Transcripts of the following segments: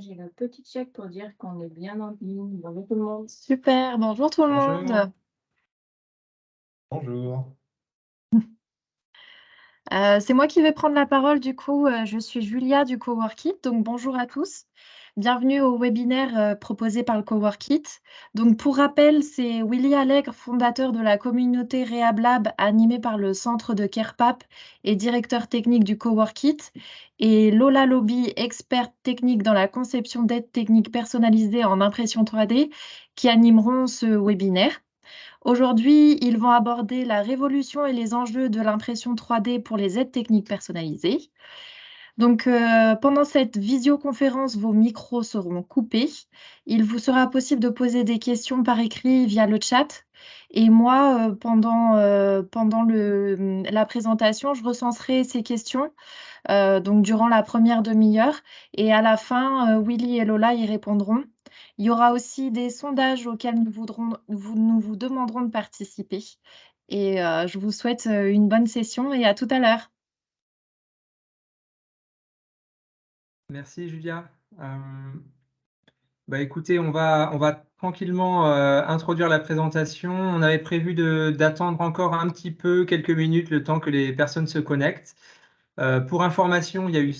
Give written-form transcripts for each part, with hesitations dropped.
J'ai le petit check pour dire qu'on est bien en ligne. Bonjour tout le monde. Super, bonjour tout le Bonjour. monde. Bonjour. C'est moi qui vais prendre la parole du coup, je suis Julia du Coworkit, donc bonjour à tous. Bienvenue au webinaire, proposé par le Coworkit. Donc pour rappel, c'est Willy Allègre, fondateur de la communauté RehabLab animée par le centre de Kerpap et directeur technique du Coworkit, et Lola Lobby, experte technique dans la conception d'aides techniques personnalisées en impression 3D, qui animeront ce webinaire. Aujourd'hui, ils vont aborder la révolution et les enjeux de l'impression 3D pour les aides techniques personnalisées. Donc, pendant cette visioconférence, vos micros seront coupés. Il vous sera possible de poser des questions par écrit via le chat. Et moi, pendant la présentation, je recenserai ces questions donc durant la première demi-heure. Et à la fin, Willy et Lola y répondront. Il y aura aussi des sondages auxquels nous vous demanderons de participer. Et je vous souhaite une bonne session et à tout à l'heure. Merci Julia. Écoutez, on va tranquillement introduire la présentation. On avait prévu d'attendre encore un petit peu, quelques minutes, le temps que les personnes se connectent. Pour information, il y a eu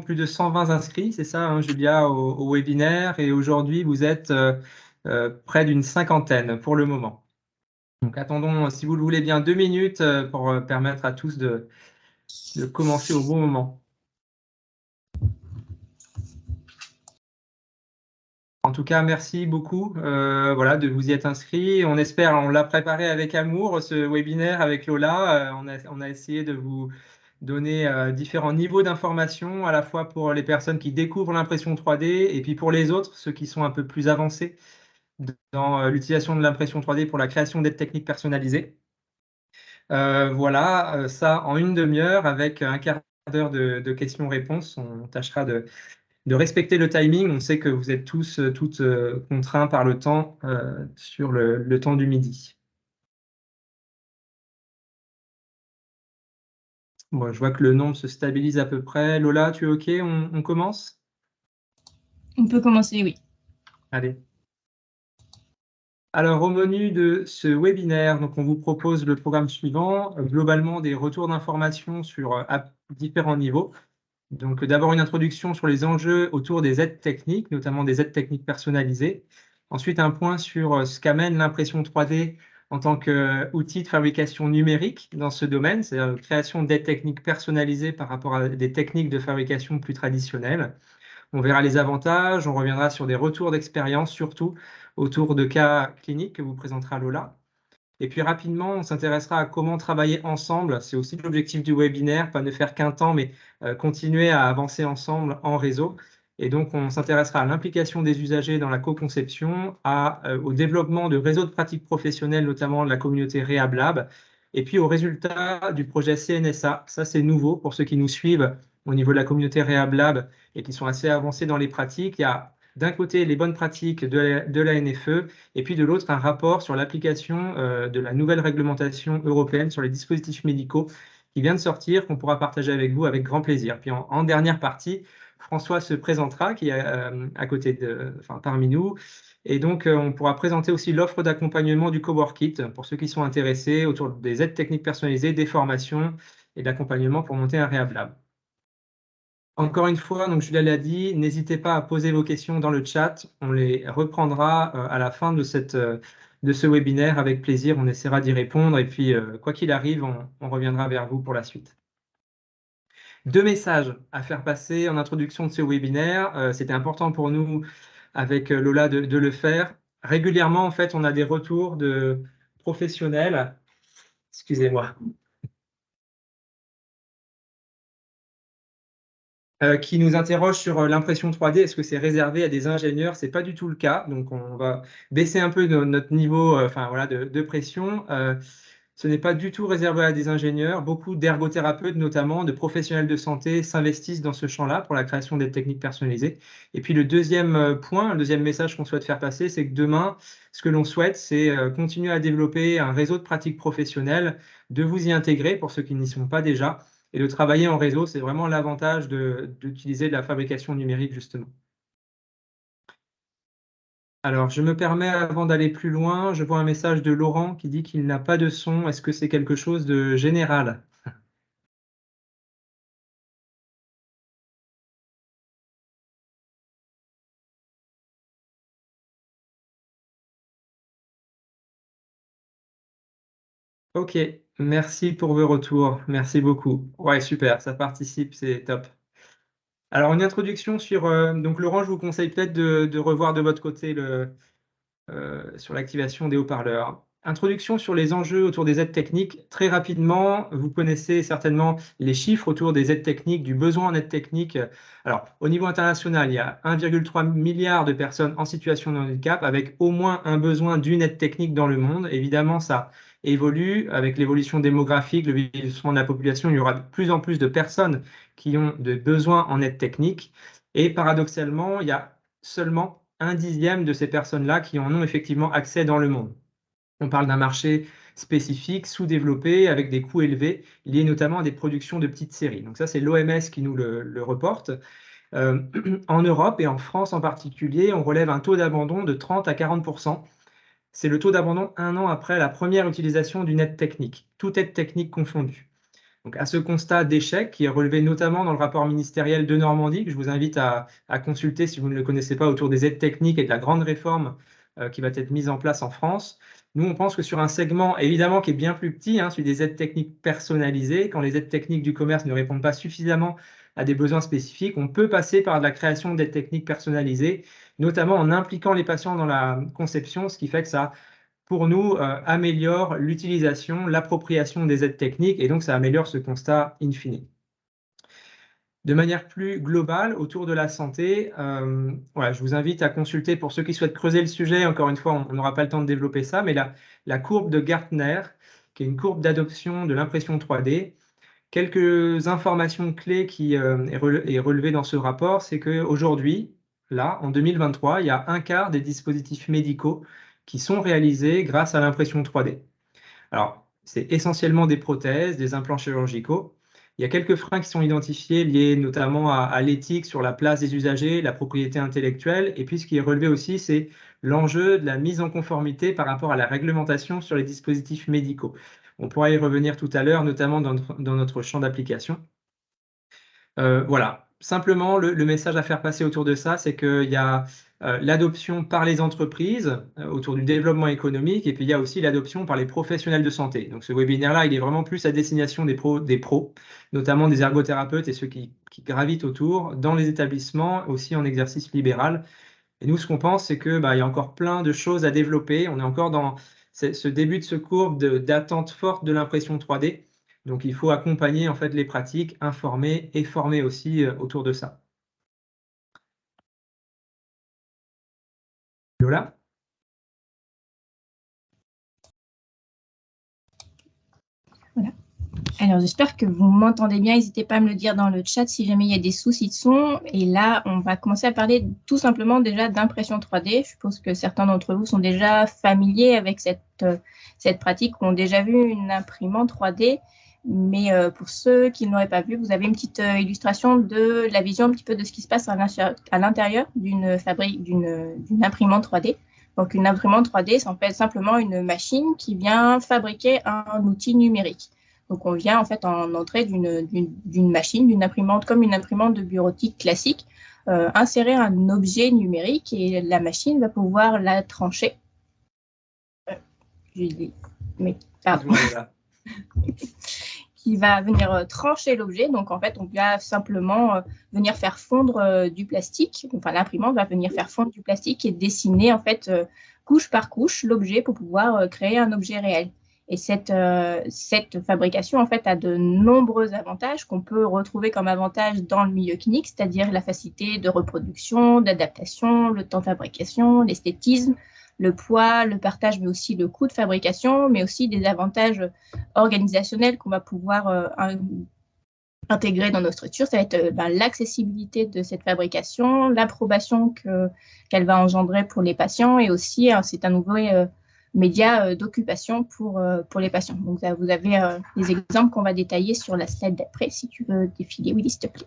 plus de 120 inscrits, c'est ça, hein, Julia, au webinaire. Et aujourd'hui, vous êtes près d'une cinquantaine pour le moment. Donc attendons, si vous le voulez bien, 2 minutes pour permettre à tous de commencer au bon moment. En tout cas, merci beaucoup voilà, de vous y être inscrit. On espère, on l'a préparé avec amour, ce webinaire avec Lola. On a essayé de vous donner différents niveaux d'information, à la fois pour les personnes qui découvrent l'impression 3D et puis pour les autres, ceux qui sont un peu plus avancés dans l'utilisation de l'impression 3D pour la création d'aides techniques personnalisées. Voilà, ça en une demi-heure avec un quart d'heure de questions-réponses. On tâchera de respecter le timing. On sait que vous êtes tous, toutes contraints par le temps sur le temps du midi. Bon, je vois que le nombre se stabilise à peu près. Lola, tu es OK? On commence? On peut commencer, oui. Allez. Alors, au menu de ce webinaire, donc on vous propose le programme suivant, globalement des retours d'informations sur à différents niveaux. Donc, d'abord une introduction sur les enjeux autour des aides techniques, notamment des aides techniques personnalisées. Ensuite, un point sur ce qu'amène l'impression 3D en tant qu'outil de fabrication numérique dans ce domaine, c'est-à-dire la création d'aides techniques personnalisées par rapport à des techniques de fabrication plus traditionnelles. On verra les avantages, on reviendra sur des retours d'expérience, surtout autour de cas cliniques que vous présentera Lola. Et puis rapidement, on s'intéressera à comment travailler ensemble. C'est aussi l'objectif du webinaire, pas ne faire qu'un temps, mais continuer à avancer ensemble en réseau. Et donc, on s'intéressera à l'implication des usagers dans la co-conception, au développement de réseaux de pratiques professionnelles, notamment de la communauté RehabLab, et puis aux résultats du projet CNSA. Ça, c'est nouveau pour ceux qui nous suivent au niveau de la communauté RehabLab et qui sont assez avancés dans les pratiques. Il y a d'un côté les bonnes pratiques de la NFE et puis de l'autre un rapport sur l'application de la nouvelle réglementation européenne sur les dispositifs médicaux qui vient de sortir, qu'on pourra partager avec vous avec grand plaisir. Puis en dernière partie, François se présentera, qui est à côté parmi nous. Et donc, on pourra présenter aussi l'offre d'accompagnement du Coworkit pour ceux qui sont intéressés autour des aides techniques personnalisées, des formations et d'accompagnement pour monter un RehabLab. Encore une fois, donc Julia l'a dit, n'hésitez pas à poser vos questions dans le chat. On les reprendra à la fin de ce webinaire avec plaisir. On essaiera d'y répondre et puis, quoi qu'il arrive, on reviendra vers vous pour la suite. 2 messages à faire passer en introduction de ce webinaire. C'était important pour nous, avec Lola, de le faire. Régulièrement, en fait, on a des retours de professionnels. Excusez-moi. Qui nous interroge sur l'impression 3D. Est-ce que c'est réservé à des ingénieurs? Ce n'est pas du tout le cas. Donc, on va baisser un peu notre niveau voilà, de pression. Ce n'est pas du tout réservé à des ingénieurs. Beaucoup d'ergothérapeutes, notamment, de professionnels de santé, s'investissent dans ce champ-là pour la création des techniques personnalisées. Et puis, le deuxième point, le deuxième message qu'on souhaite faire passer, c'est que demain, ce que l'on souhaite, c'est continuer à développer un réseau de pratiques professionnelles, de vous y intégrer pour ceux qui n'y sont pas déjà. Et de travailler en réseau, c'est vraiment l'avantage d'utiliser de la fabrication numérique, justement. Alors, je me permets, avant d'aller plus loin, je vois un message de Laurent qui dit qu'il n'a pas de son. Est-ce que c'est quelque chose de général? Ok, merci pour vos retours. Merci beaucoup. Ouais, super, ça participe, c'est top. Alors, une introduction sur... donc, Laurent, je vous conseille peut-être de revoir de votre côté sur l'activation des haut-parleurs. Introduction sur les enjeux autour des aides techniques. Très rapidement, vous connaissez certainement les chiffres autour des aides techniques, du besoin en aides techniques. Alors, au niveau international, il y a 1,3 milliard de personnes en situation de handicap avec au moins un besoin d'une aide technique dans le monde. Évidemment, ça évolue avec l'évolution démographique, le vieillissement de la population. Il y aura de plus en plus de personnes qui ont des besoins en aide technique. Et paradoxalement, il y a seulement 1/10 de ces personnes-là qui en ont effectivement accès dans le monde. On parle d'un marché spécifique, sous-développé, avec des coûts élevés, liés notamment à des productions de petites séries. Donc ça, c'est l'OMS qui nous le reporte. En Europe et en France en particulier, on relève un taux d'abandon de 30 à 40%. C'est le taux d'abandon 1 an après la première utilisation d'une aide technique, toute aide technique confondue. Donc, à ce constat d'échec, qui est relevé notamment dans le rapport ministériel de Normandie, que je vous invite à consulter si vous ne le connaissez pas, autour des aides techniques et de la grande réforme qui va être mise en place en France. Nous, on pense que sur un segment, évidemment, qui est bien plus petit, celui des aides techniques personnalisées, quand les aides techniques du commerce ne répondent pas suffisamment à des besoins spécifiques, on peut passer par de la création d'aides techniques personnalisées, notamment en impliquant les patients dans la conception, ce qui fait que ça pour nous, améliore l'utilisation, l'appropriation des aides techniques, et donc ça améliore ce constat in fine. De manière plus globale, autour de la santé, voilà, je vous invite à consulter, pour ceux qui souhaitent creuser le sujet, encore une fois, on n'aura pas le temps de développer ça, mais la courbe de Gartner, qui est une courbe d'adoption de l'impression 3D. Quelques informations clés qui est relevées dans ce rapport, c'est qu'aujourd'hui, là, en 2023, il y a un quart des dispositifs médicaux qui sont réalisés grâce à l'impression 3D. Alors, c'est essentiellement des prothèses, des implants chirurgicaux. Il y a quelques freins qui sont identifiés, liés notamment à l'éthique sur la place des usagers, la propriété intellectuelle. Et puis, ce qui est relevé aussi, c'est l'enjeu de la mise en conformité par rapport à la réglementation sur les dispositifs médicaux. On pourra y revenir tout à l'heure, notamment dans notre champ d'application. Voilà, simplement le message à faire passer autour de ça, c'est qu'il y a l'adoption par les entreprises autour du développement économique, et puis il y a aussi l'adoption par les professionnels de santé. Donc ce webinaire-là, il est vraiment plus à destination des pros, notamment des ergothérapeutes et ceux qui gravitent autour, dans les établissements, aussi en exercice libéral. Et nous, ce qu'on pense, c'est qu'il y a encore plein de choses à développer. On est encore dans ce début de ce courbe d'attente forte de l'impression 3D. Donc, il faut accompagner en fait les pratiques, informer et former aussi autour de ça. Lola? Voilà. Alors, j'espère que vous m'entendez bien. N'hésitez pas à me le dire dans le chat si jamais il y a des soucis de son. Et là, on va commencer à parler tout simplement déjà d'impression 3D. Je suppose que certains d'entre vous sont déjà familiers avec cette pratique, ou ont déjà vu une imprimante 3D. Mais pour ceux qui ne l'auraient pas vu, vous avez une petite illustration de la vision un petit peu de ce qui se passe à l'intérieur d'une imprimante 3D. Donc, une imprimante 3D, c'est en fait simplement une machine qui vient fabriquer un outil numérique. Donc, on vient en fait en entrée d'une machine, d'une imprimante, comme une imprimante de bureautique classique, insérer un objet numérique et la machine va pouvoir la trancher. Pardon. Qui va venir trancher l'objet. Donc, en fait, on va simplement venir faire fondre du plastique. Enfin, l'imprimante va venir faire fondre du plastique et dessiner, en fait, couche par couche, l'objet pour pouvoir créer un objet réel. Et cette fabrication, en fait, a de nombreux avantages qu'on peut retrouver comme avantages dans le milieu clinique, c'est-à-dire la facilité de reproduction, d'adaptation, le temps de fabrication, l'esthétisme, le poids, le partage, mais aussi le coût de fabrication, mais aussi des avantages organisationnels qu'on va pouvoir intégrer dans nos structures. Ça va être l'accessibilité de cette fabrication, l'approbation qu'elle va engendrer pour les patients, et aussi, c'est un nouveau média d'occupation pour les patients. Donc, vous avez des exemples qu'on va détailler sur la slide d'après, si tu veux défiler, Willy, s'il te plaît.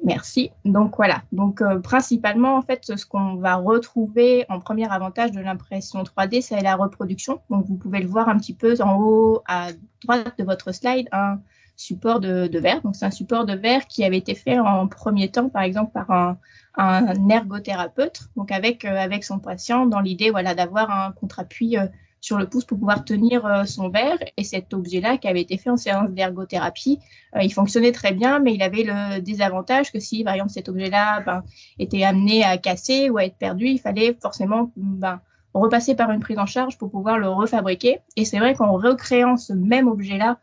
Merci. Donc voilà. Donc principalement en fait ce qu'on va retrouver en premier avantage de l'impression 3D, c'est la reproduction. Donc vous pouvez le voir un petit peu en haut à droite de votre slide, un support de verre. Donc c'est un support de verre qui avait été fait en premier temps par exemple par un ergothérapeute, donc avec son patient dans l'idée voilà d'avoir un contre-appui sur le pouce pour pouvoir tenir son verre. Et cet objet-là qui avait été fait en séance d'ergothérapie, il fonctionnait très bien, mais il avait le désavantage que si, par exemple, cet objet-là était amené à casser ou à être perdu, il fallait forcément repasser par une prise en charge pour pouvoir le refabriquer. Et c'est vrai qu'en recréant ce même objet-là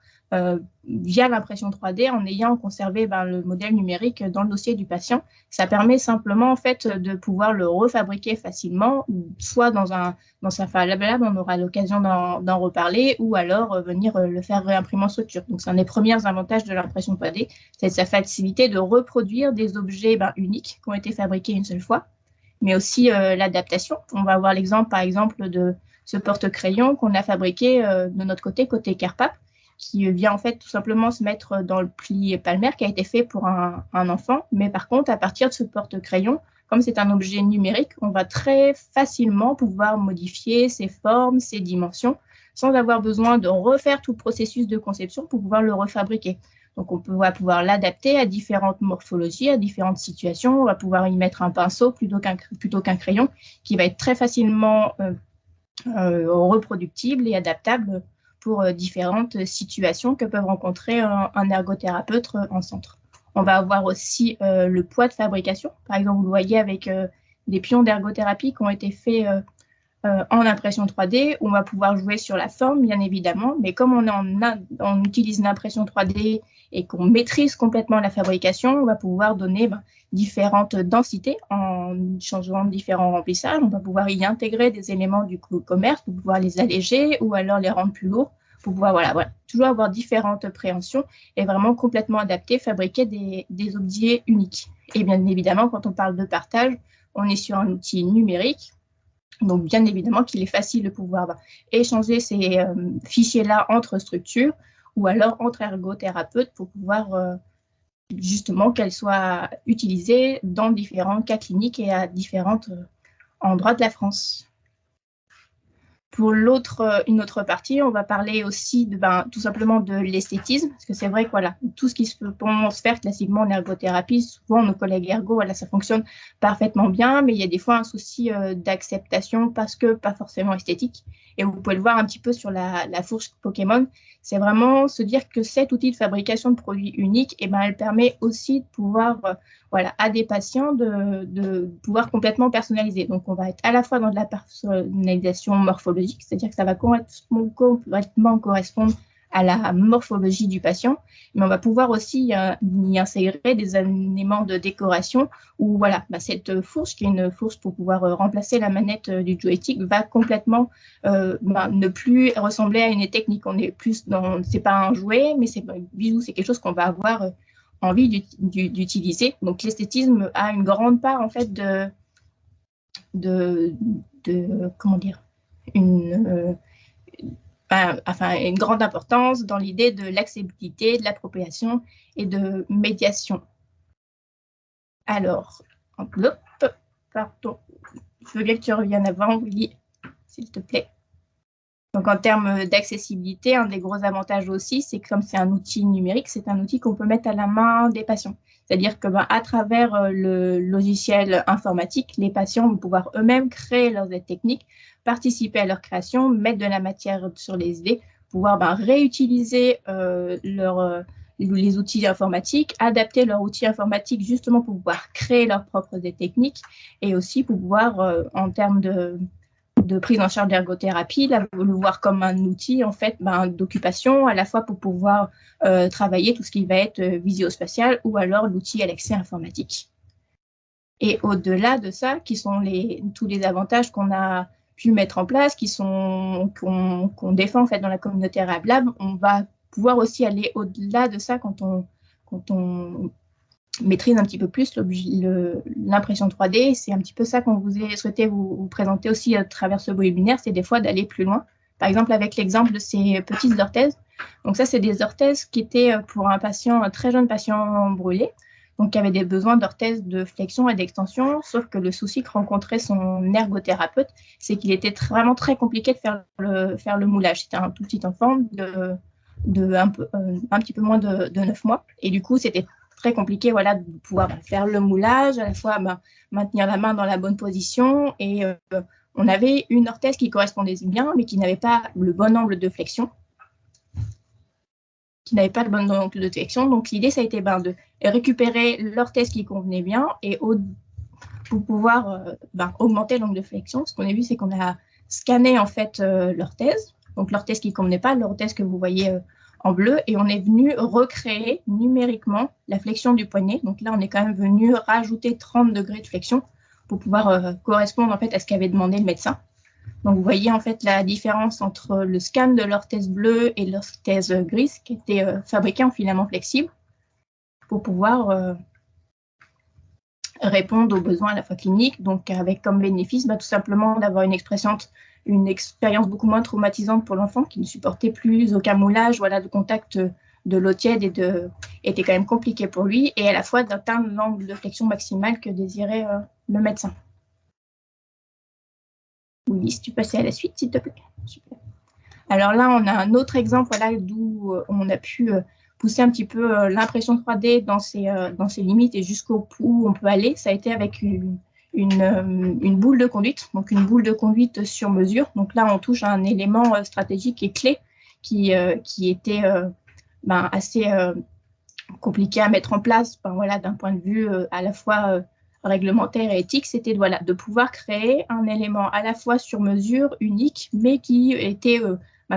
via l'impression 3D, en ayant conservé le modèle numérique dans le dossier du patient, ça permet simplement en fait de pouvoir le refabriquer facilement, soit dans sa Fab Lab, on aura l'occasion d'en reparler, ou alors venir le faire réimprimer en structure. Donc c'est un des premiers avantages de l'impression 3D, c'est sa facilité de reproduire des objets uniques qui ont été fabriqués une seule fois, mais aussi l'adaptation. On va voir l'exemple par exemple de ce porte-crayon qu'on a fabriqué de notre côté Carpap, qui vient en fait tout simplement se mettre dans le pli palmaire qui a été fait pour un enfant. Mais par contre, à partir de ce porte-crayon, comme c'est un objet numérique, on va très facilement pouvoir modifier ses formes, ses dimensions, sans avoir besoin de refaire tout le processus de conception pour pouvoir le refabriquer. Donc, on va pouvoir l'adapter à différentes morphologies, à différentes situations. On va pouvoir y mettre un pinceau plutôt qu'un crayon qui va être très facilement reproductible et adaptable pour différentes situations que peuvent rencontrer un ergothérapeute en centre. On va avoir aussi le poids de fabrication. Par exemple, vous le voyez avec des pions d'ergothérapie qui ont été faits en impression 3D. On va pouvoir jouer sur la forme, bien évidemment, mais comme on utilise l'impression 3D et qu'on maîtrise complètement la fabrication, on va pouvoir donner différentes densités en changeant différents remplissages. On va pouvoir y intégrer des éléments du commerce pour pouvoir les alléger ou alors les rendre plus lourds pour pouvoir toujours avoir différentes préhensions et vraiment complètement adapter, fabriquer des objets uniques. Et bien évidemment, quand on parle de partage, on est sur un outil numérique. Donc, bien évidemment qu'il est facile de pouvoir échanger ces fichiers-là entre structures ou alors entre ergothérapeutes pour pouvoir justement qu'elles soient utilisées dans différents cas cliniques et à différents endroits de la France. Pour une autre partie, on va parler aussi tout simplement de l'esthétisme, parce que c'est vrai que tout ce qui se peut se faire classiquement en ergothérapie, souvent nos collègues ergo, ça fonctionne parfaitement bien, mais il y a des fois un souci d'acceptation parce que pas forcément esthétique. Et vous pouvez le voir un petit peu sur la fourche Pokémon, c'est vraiment se dire que cet outil de fabrication de produits uniques, elle permet aussi de pouvoir à des patients de pouvoir complètement personnaliser. Donc, on va être à la fois dans de la personnalisation morphologique, c'est-à-dire que ça va complètement correspondre à la morphologie du patient, mais on va pouvoir aussi y intégrer des éléments de décoration où cette fourche, qui est une fourche pour pouvoir remplacer la manette du joystick, va complètement ne plus ressembler à une technique. On est plus dans, c'est pas un jouet, mais c'est un bijou, c'est quelque chose qu'on va avoir envie d'utiliser. Donc l'esthétisme a une grande part en fait comment dire, une grande importance dans l'idée de l'accessibilité, de l'appropriation et de médiation. Alors, pardon, je veux bien que tu reviennes avant, Willy, s'il te plaît. Donc, en termes d'accessibilité, un des gros avantages aussi, c'est que comme c'est un outil numérique, c'est un outil qu'on peut mettre à la main des patients. C'est-à-dire que à travers le logiciel informatique, les patients vont pouvoir eux-mêmes créer leurs aides techniques, participer à leur création, mettre de la matière sur les idées, pouvoir réutiliser les outils informatiques, adapter leurs outils informatiques justement pour pouvoir créer leurs propres aides techniques et aussi pour pouvoir, en termes de prise en charge d'ergothérapie, le voir comme un outil en fait d'occupation, à la fois pour pouvoir travailler tout ce qui va être visio-spatial ou alors l'outil à l'accès informatique. Et au-delà de ça, qui sont tous les avantages qu'on a pu mettre en place, qu'on défend en fait dans la communauté Fab Lab, on va pouvoir aussi aller au-delà de ça quand on maîtrise un petit peu plus l'impression 3D. C'est un petit peu ça qu'on vous a souhaité vous présenter aussi à travers ce webinaire, c'est des fois d'aller plus loin. Par exemple, avec l'exemple de ces petites orthèses. Donc ça, c'est des orthèses qui étaient pour un très jeune patient brûlé. donc qui avait des besoins d'orthèse de flexion et d'extension, sauf que le souci que rencontrait son ergothérapeute, c'est qu'il était vraiment très compliqué de faire le moulage. C'était un tout petit enfant un petit peu moins de 9 mois, et du coup, c'était très compliqué voilà, de pouvoir faire le moulage, à la fois maintenir la main dans la bonne position, et on avait une orthèse qui correspondait bien, mais qui n'avait pas le bon angle de flexion. Donc l'idée, ça a été de récupérer l'orthèse qui convenait bien et pour pouvoir augmenter l'angle de flexion. Ce qu'on a vu, c'est qu'on a scanné en fait l'orthèse, donc l'orthèse qui ne convenait pas, l'orthèse que vous voyez en bleu, et on est venu recréer numériquement la flexion du poignet. Donc là, on est quand même venu rajouter 30 degrés de flexion pour pouvoir correspondre en fait à ce qu'avait demandé le médecin. Donc, vous voyez en fait la différence entre le scan de l'orthèse bleue et l'orthèse grise qui était fabriquée en filament flexible pour pouvoir répondre aux besoins à la fois cliniques, donc avec comme bénéfice tout simplement d'avoir une expérience beaucoup moins traumatisante pour l'enfant qui ne supportait plus aucun moulage, voilà, de contact de l'eau tiède était quand même compliqué pour lui, et à la fois d'atteindre l'angle de flexion maximale que désirait le médecin. Oui, si tu passais à la suite, s'il te plaît. Super. Alors là, on a un autre exemple voilà, d'où on a pu pousser un petit peu l'impression 3D dans ses limites et jusqu'au bout où on peut aller. Ça a été avec une boule de conduite, donc une boule de conduite sur mesure. Donc là, on touche à un élément stratégique et clé qui était assez compliqué à mettre en place voilà, d'un point de vue à la fois réglementaire et éthique, c'était de pouvoir créer un élément à la fois sur mesure, unique, mais qui était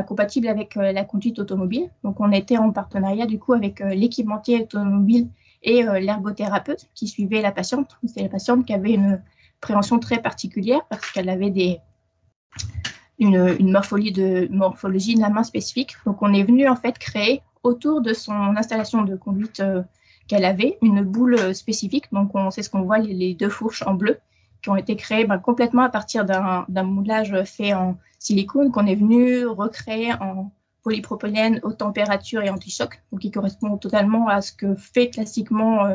compatible avec la conduite automobile. Donc, on était en partenariat du coup avec l'équipementier automobile et l'ergothérapeute qui suivait la patiente. C'est la patiente qui avait une préhension très particulière parce qu'elle avait une morphologie de la main spécifique. Donc, on est venu en fait créer autour de son installation de conduite qu'elle avait, une boule spécifique. Donc, c'est ce qu'on voit, les deux fourches en bleu, qui ont été créées complètement à partir d'un moulage fait en silicone qu'on est venu recréer en polypropylène haute température et anti-choc, donc qui correspond totalement à ce que fait classiquement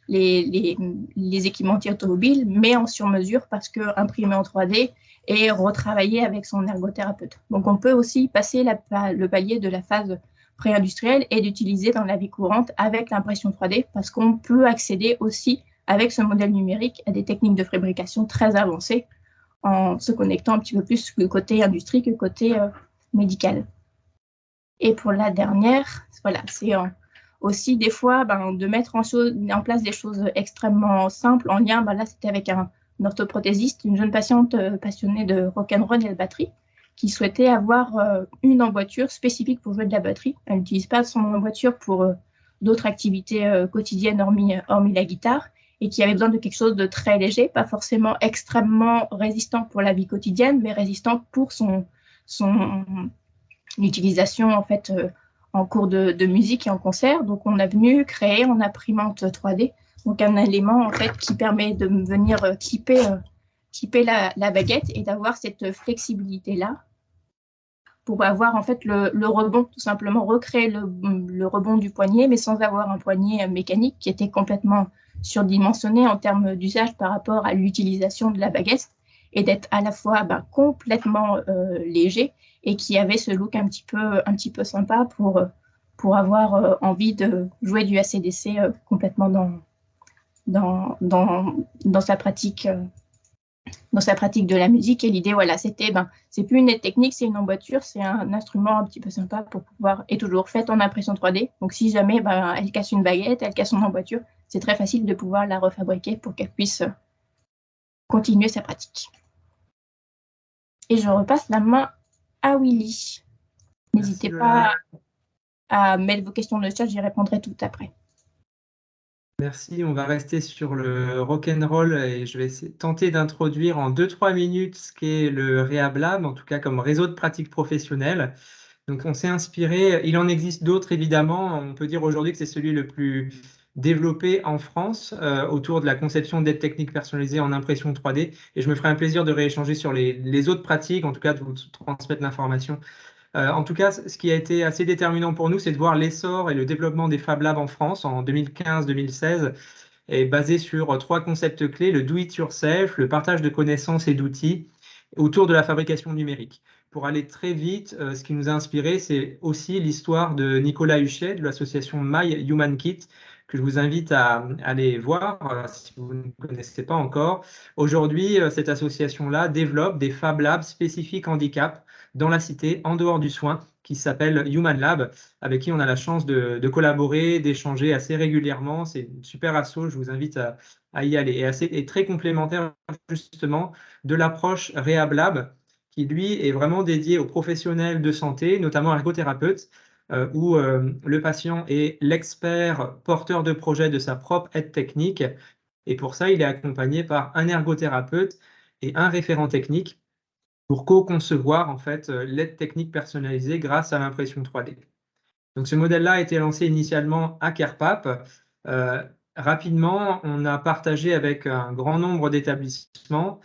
les équipementiers automobiles, mais en sur-mesure parce que imprimé en 3D et retravaillé avec son ergothérapeute. Donc, on peut aussi passer le palier de la phase pré-industrielle et d'utiliser dans la vie courante avec l'impression 3D parce qu'on peut accéder aussi avec ce modèle numérique à des techniques de fabrication très avancées en se connectant un petit peu plus que côté industrie que côté médical. Et pour la dernière, voilà, c'est aussi des fois de mettre en place des choses extrêmement simples en lien. Là, c'était avec un orthoprothésiste, une jeune patiente passionnée de rock'n'roll et de batterie qui souhaitait avoir une emboîture spécifique pour jouer de la batterie. Elle n'utilise pas son emboîture pour d'autres activités quotidiennes hormis la guitare, et qui avait besoin de quelque chose de très léger, pas forcément extrêmement résistant pour la vie quotidienne, mais résistant pour son utilisation en fait en cours de musique et en concert. Donc on a venu créer en imprimante 3D donc un élément en fait qui permet de venir clipper la baguette et d'avoir cette flexibilité là pour avoir en fait le rebond, tout simplement recréer le rebond du poignet, mais sans avoir un poignet mécanique qui était complètement surdimensionné en termes d'usage par rapport à l'utilisation de la baguette, et d'être à la fois complètement léger et qui avait ce look un petit peu sympa pour avoir envie de jouer du AC/DC complètement dans sa pratique. Dans sa pratique de la musique. Et l'idée, voilà, c'était, c'est plus une technique, c'est une emboîture, c'est un instrument un petit peu sympa pour pouvoir, et toujours fait en impression 3D. Donc, si jamais elle casse une baguette, elle casse son emboîture, c'est très facile de pouvoir la refabriquer pour qu'elle puisse continuer sa pratique. Et je repasse la main à Willy. N'hésitez pas à mettre vos questions dans le chat, j'y répondrai tout après. Merci, on va rester sur le rock'n'roll et je vais tenter d'introduire en 2-3 minutes ce qu'est le Rehab Lab, en tout cas comme réseau de pratique professionnelle. Donc on s'est inspiré, il en existe d'autres évidemment, on peut dire aujourd'hui que c'est celui le plus développé en France autour de la conception d'aides techniques personnalisées en impression 3D, et je me ferai un plaisir de rééchanger sur les autres pratiques, en tout cas de vous transmettre l'information. En tout cas, ce qui a été assez déterminant pour nous, c'est de voir l'essor et le développement des Fab Labs en France en 2015-2016. est basée sur 3 concepts clés, le do-it-yourself, le partage de connaissances et d'outils autour de la fabrication numérique. Pour aller très vite, ce qui nous a inspiré, c'est aussi l'histoire de Nicolas Huchet de l'association My Human Kit, que je vous invite à aller voir si vous ne connaissez pas encore. Aujourd'hui, cette association-là développe des Fab Labs spécifiques handicap dans la cité, en dehors du soin, qui s'appelle Human Lab, avec qui on a la chance de collaborer, d'échanger assez régulièrement. C'est une super asso, je vous invite à y aller. Et très complémentaire justement de l'approche Rehab Lab, qui lui est vraiment dédié aux professionnels de santé, notamment ergothérapeutes, où le patient est l'expert porteur de projet de sa propre aide technique. Et pour ça, il est accompagné par un ergothérapeute et un référent technique pour co-concevoir en fait l'aide technique personnalisée grâce à l'impression 3D. Donc ce modèle-là a été lancé initialement à Kerpap. Rapidement, on a partagé avec un grand nombre d'établissements.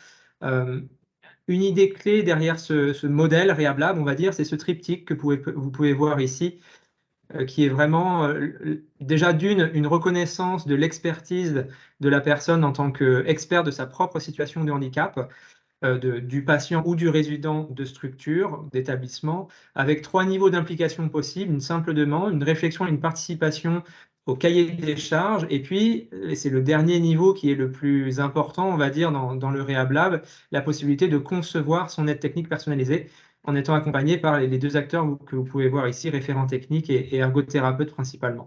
Une idée clé derrière ce modèle Rehab Lab, on va dire, c'est ce triptyque que vous pouvez voir ici, qui est vraiment déjà une reconnaissance de l'expertise de la personne en tant qu'expert de sa propre situation de handicap, du patient ou du résident de structure, d'établissement, avec 3 niveaux d'implication possibles, une simple demande, une réflexion et une participation au cahier des charges. Et puis, c'est le dernier niveau qui est le plus important, on va dire, dans le Rehab Lab, la possibilité de concevoir son aide technique personnalisée en étant accompagné par les 2 acteurs que vous pouvez voir ici, référent technique et ergothérapeute principalement.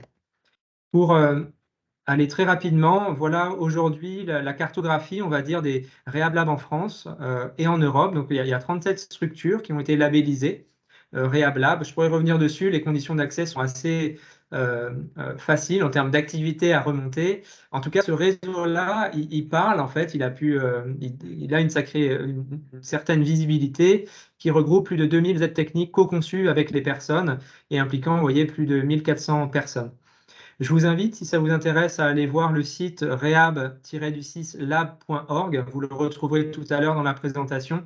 Pour aller très rapidement, voilà aujourd'hui la cartographie, on va dire, des Rehab Labs en France et en Europe. Donc, il y a 37 structures qui ont été labellisées Rehab Lab. Je pourrais revenir dessus. Les conditions d'accès sont assez faciles en termes d'activité à remonter. En tout cas, ce réseau-là, il parle, en fait, il a une certaine visibilité qui regroupe plus de 2000 aides techniques co-conçues avec les personnes et impliquant, vous voyez, plus de 1400 personnes. Je vous invite, si ça vous intéresse, à aller voir le site rehab-lab.org. Vous le retrouverez tout à l'heure dans la présentation.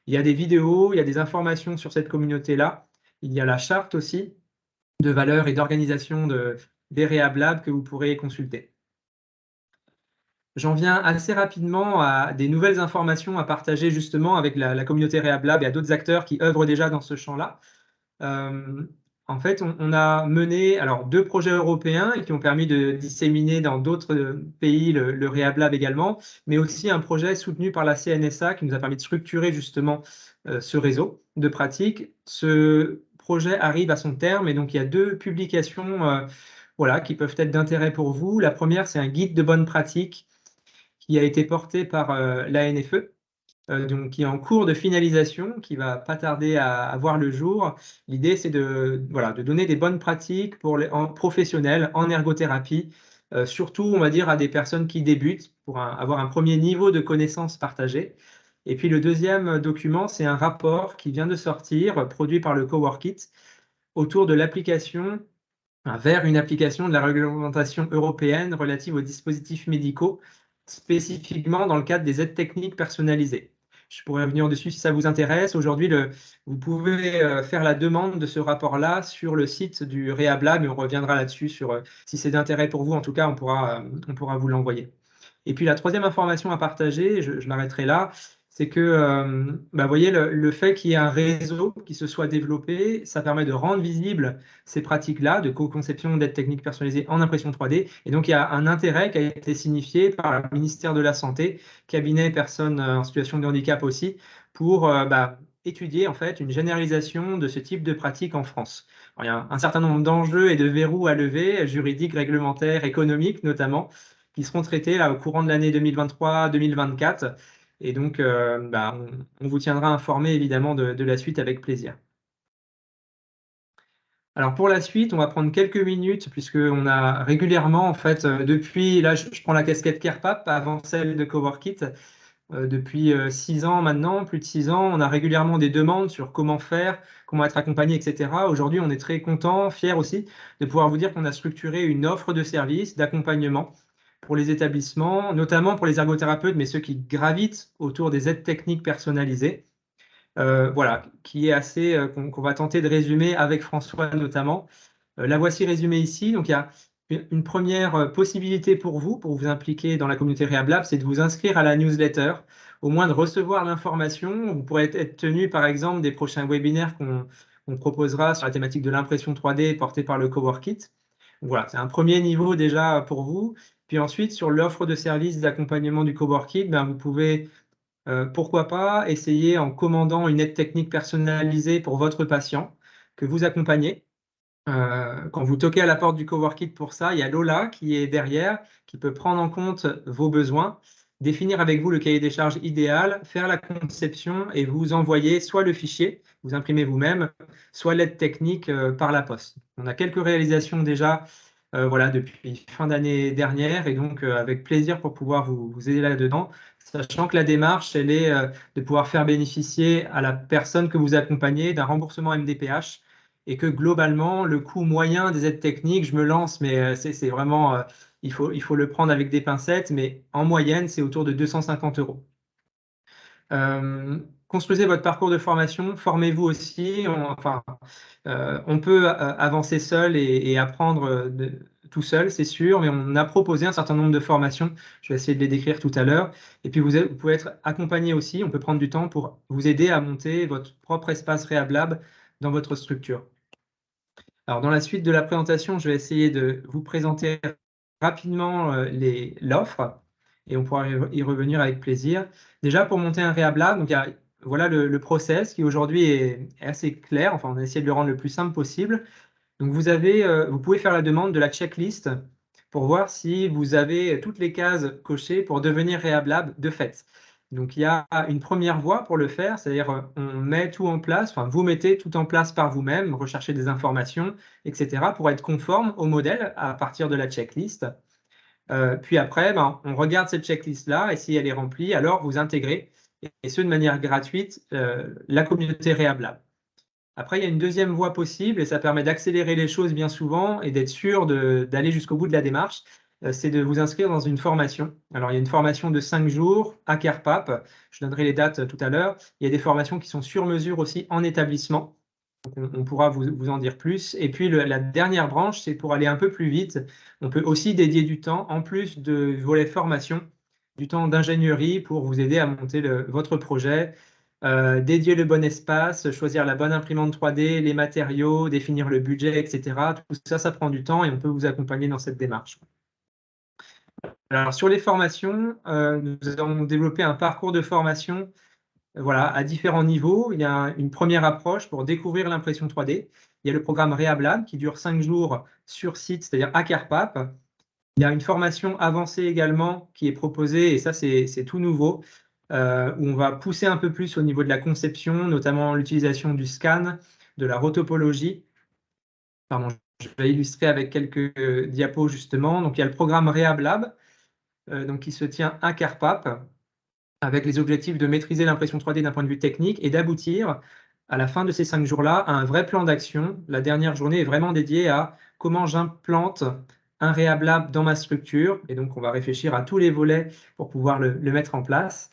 Il y a des vidéos, il y a des informations sur cette communauté-là. Il y a la charte aussi de valeurs et d'organisation des Rehab Labs que vous pourrez consulter. J'en viens assez rapidement à des nouvelles informations à partager justement avec la communauté Rehab Lab et à d'autres acteurs qui œuvrent déjà dans ce champ-là. En fait, on a mené 2 projets européens qui ont permis de disséminer dans d'autres pays le Rehab Lab également, mais aussi un projet soutenu par la CNSA qui nous a permis de structurer justement ce réseau de pratiques. Ce projet arrive à son terme et donc il y a 2 publications qui peuvent être d'intérêt pour vous. La première, c'est un guide de bonnes pratiques qui a été porté par l'ANFE. Donc, qui est en cours de finalisation, qui va pas tarder à voir le jour. L'idée, c'est de donner des bonnes pratiques pour les professionnels en ergothérapie, surtout, on va dire, à des personnes qui débutent pour avoir un premier niveau de connaissances partagées. Et puis, le deuxième document, c'est un rapport qui vient de sortir, produit par le Coworkit, autour de l'application, vers une application de la réglementation européenne relative aux dispositifs médicaux, spécifiquement dans le cadre des aides techniques personnalisées. Je pourrais revenir dessus si ça vous intéresse. Aujourd'hui, vous pouvez faire la demande de ce rapport-là sur le site du Rehab Lab, et on reviendra là-dessus si c'est d'intérêt pour vous. En tout cas, on pourra vous l'envoyer. Et puis, la troisième information à partager, je m'arrêterai là, c'est que, vous voyez, le fait qu'il y ait un réseau qui se soit développé, ça permet de rendre visibles ces pratiques-là de co-conception d'aide technique personnalisée en impression 3D. Et donc, il y a un intérêt qui a été signifié par le ministère de la Santé, cabinet personnes en situation de handicap aussi, pour étudier en fait une généralisation de ce type de pratique en France. Alors, il y a un certain nombre d'enjeux et de verrous à lever, juridiques, réglementaires, économiques notamment, qui seront traités là, au courant de l'année 2023-2024. Et donc, on vous tiendra informé évidemment de la suite avec plaisir. Alors pour la suite, on va prendre quelques minutes puisqu'on a régulièrement, en fait, depuis, là je prends la casquette Kerpap avant celle de Coworkit, depuis 6 ans maintenant, plus de 6 ans, on a régulièrement des demandes sur comment faire, comment être accompagné, etc. Aujourd'hui, on est très content, fier aussi de pouvoir vous dire qu'on a structuré une offre de services, d'accompagnement pour les établissements, notamment pour les ergothérapeutes, mais ceux qui gravitent autour des aides techniques personnalisées. Qui est assez, qu'on va tenter de résumer avec François notamment. La voici résumée ici. Donc, il y a une première possibilité pour vous impliquer dans la communauté Rehab, c'est de vous inscrire à la newsletter, au moins de recevoir l'information. Vous pourrez être tenu, par exemple, des prochains webinaires qu'on proposera sur la thématique de l'impression 3D portée par le Coworkit. Voilà, c'est un premier niveau déjà pour vous. Puis ensuite, sur l'offre de services d'accompagnement du Coworkit, ben, vous pouvez, pourquoi pas, essayer en commandant une aide technique personnalisée pour votre patient que vous accompagnez. Quand vous toquez à la porte du Coworkit pour ça, il y a Lola qui est derrière, qui peut prendre en compte vos besoins, définir avec vous le cahier des charges idéal, faire la conception et vous envoyer soit le fichier, vous imprimez vous-même, soit l'aide technique par la poste. On a quelques réalisations déjà voilà, depuis fin d'année dernière et donc avec plaisir pour pouvoir vous aider là-dedans, sachant que la démarche, elle est de pouvoir faire bénéficier à la personne que vous accompagnez d'un remboursement MDPH et que globalement, le coût moyen des aides techniques, je me lance, mais c'est vraiment, il faut le prendre avec des pincettes, mais en moyenne, c'est autour de 250 €. Construisez votre parcours de formation, formez-vous aussi. On peut avancer seul et apprendre tout seul, c'est sûr, mais on a proposé un certain nombre de formations. Je vais essayer de les décrire tout à l'heure. Et puis, vous pouvez être accompagné aussi. On peut prendre du temps pour vous aider à monter votre propre espace Rehab Lab dans votre structure. Alors, dans la suite de la présentation, je vais essayer de vous présenter rapidement l'offre et on pourra y revenir avec plaisir. Déjà, pour monter un Rehab Lab, donc, voilà le process qui aujourd'hui est assez clair. Enfin, on a essayé de le rendre le plus simple possible. Donc, vous pouvez faire la demande de la checklist pour voir si vous avez toutes les cases cochées pour devenir Rehab Lab de fait. Donc, il y a une première voie pour le faire, c'est-à-dire on met tout en place, enfin, vous mettez tout en place par vous-même, recherchez des informations, etc., pour être conforme au modèle à partir de la checklist. Puis après, ben, on regarde cette checklist-là et si elle est remplie, alors vous intégrez, et ce de manière gratuite, la communauté Rehab Lab. Après, il y a une deuxième voie possible et ça permet d'accélérer les choses bien souvent et d'être sûr d'aller jusqu'au bout de la démarche. C'est de vous inscrire dans une formation. Alors, il y a une formation de 5 jours à Carpap. Je donnerai les dates tout à l'heure. Il y a des formations qui sont sur mesure aussi en établissement. Donc, on pourra vous en dire plus. Et puis, la dernière branche, c'est pour aller un peu plus vite. On peut aussi dédier du temps, en plus de volet formation, du temps d'ingénierie pour vous aider à monter votre projet. Dédier le bon espace, choisir la bonne imprimante 3D, les matériaux, définir le budget, etc. Tout ça, ça prend du temps et on peut vous accompagner dans cette démarche. Alors, sur les formations, nous avons développé un parcours de formation voilà, à différents niveaux. Il y a une première approche pour découvrir l'impression 3D. Il y a le programme Rehab Lab qui dure 5 jours sur site, c'est-à-dire à Carpap. Il y a une formation avancée également qui est proposée, et ça, c'est tout nouveau, où on va pousser un peu plus au niveau de la conception, notamment l'utilisation du scan, de la rotopologie. Pardon, je vais illustrer avec quelques diapos justement. Donc, il y a le programme Rehab Lab, donc, qui se tient à Carpap, avec les objectifs de maîtriser l'impression 3D d'un point de vue technique et d'aboutir à la fin de ces 5 jours-là à un vrai plan d'action. La dernière journée est vraiment dédiée à comment j'implante un Rehab Lab dans ma structure. Et donc, on va réfléchir à tous les volets pour pouvoir le mettre en place.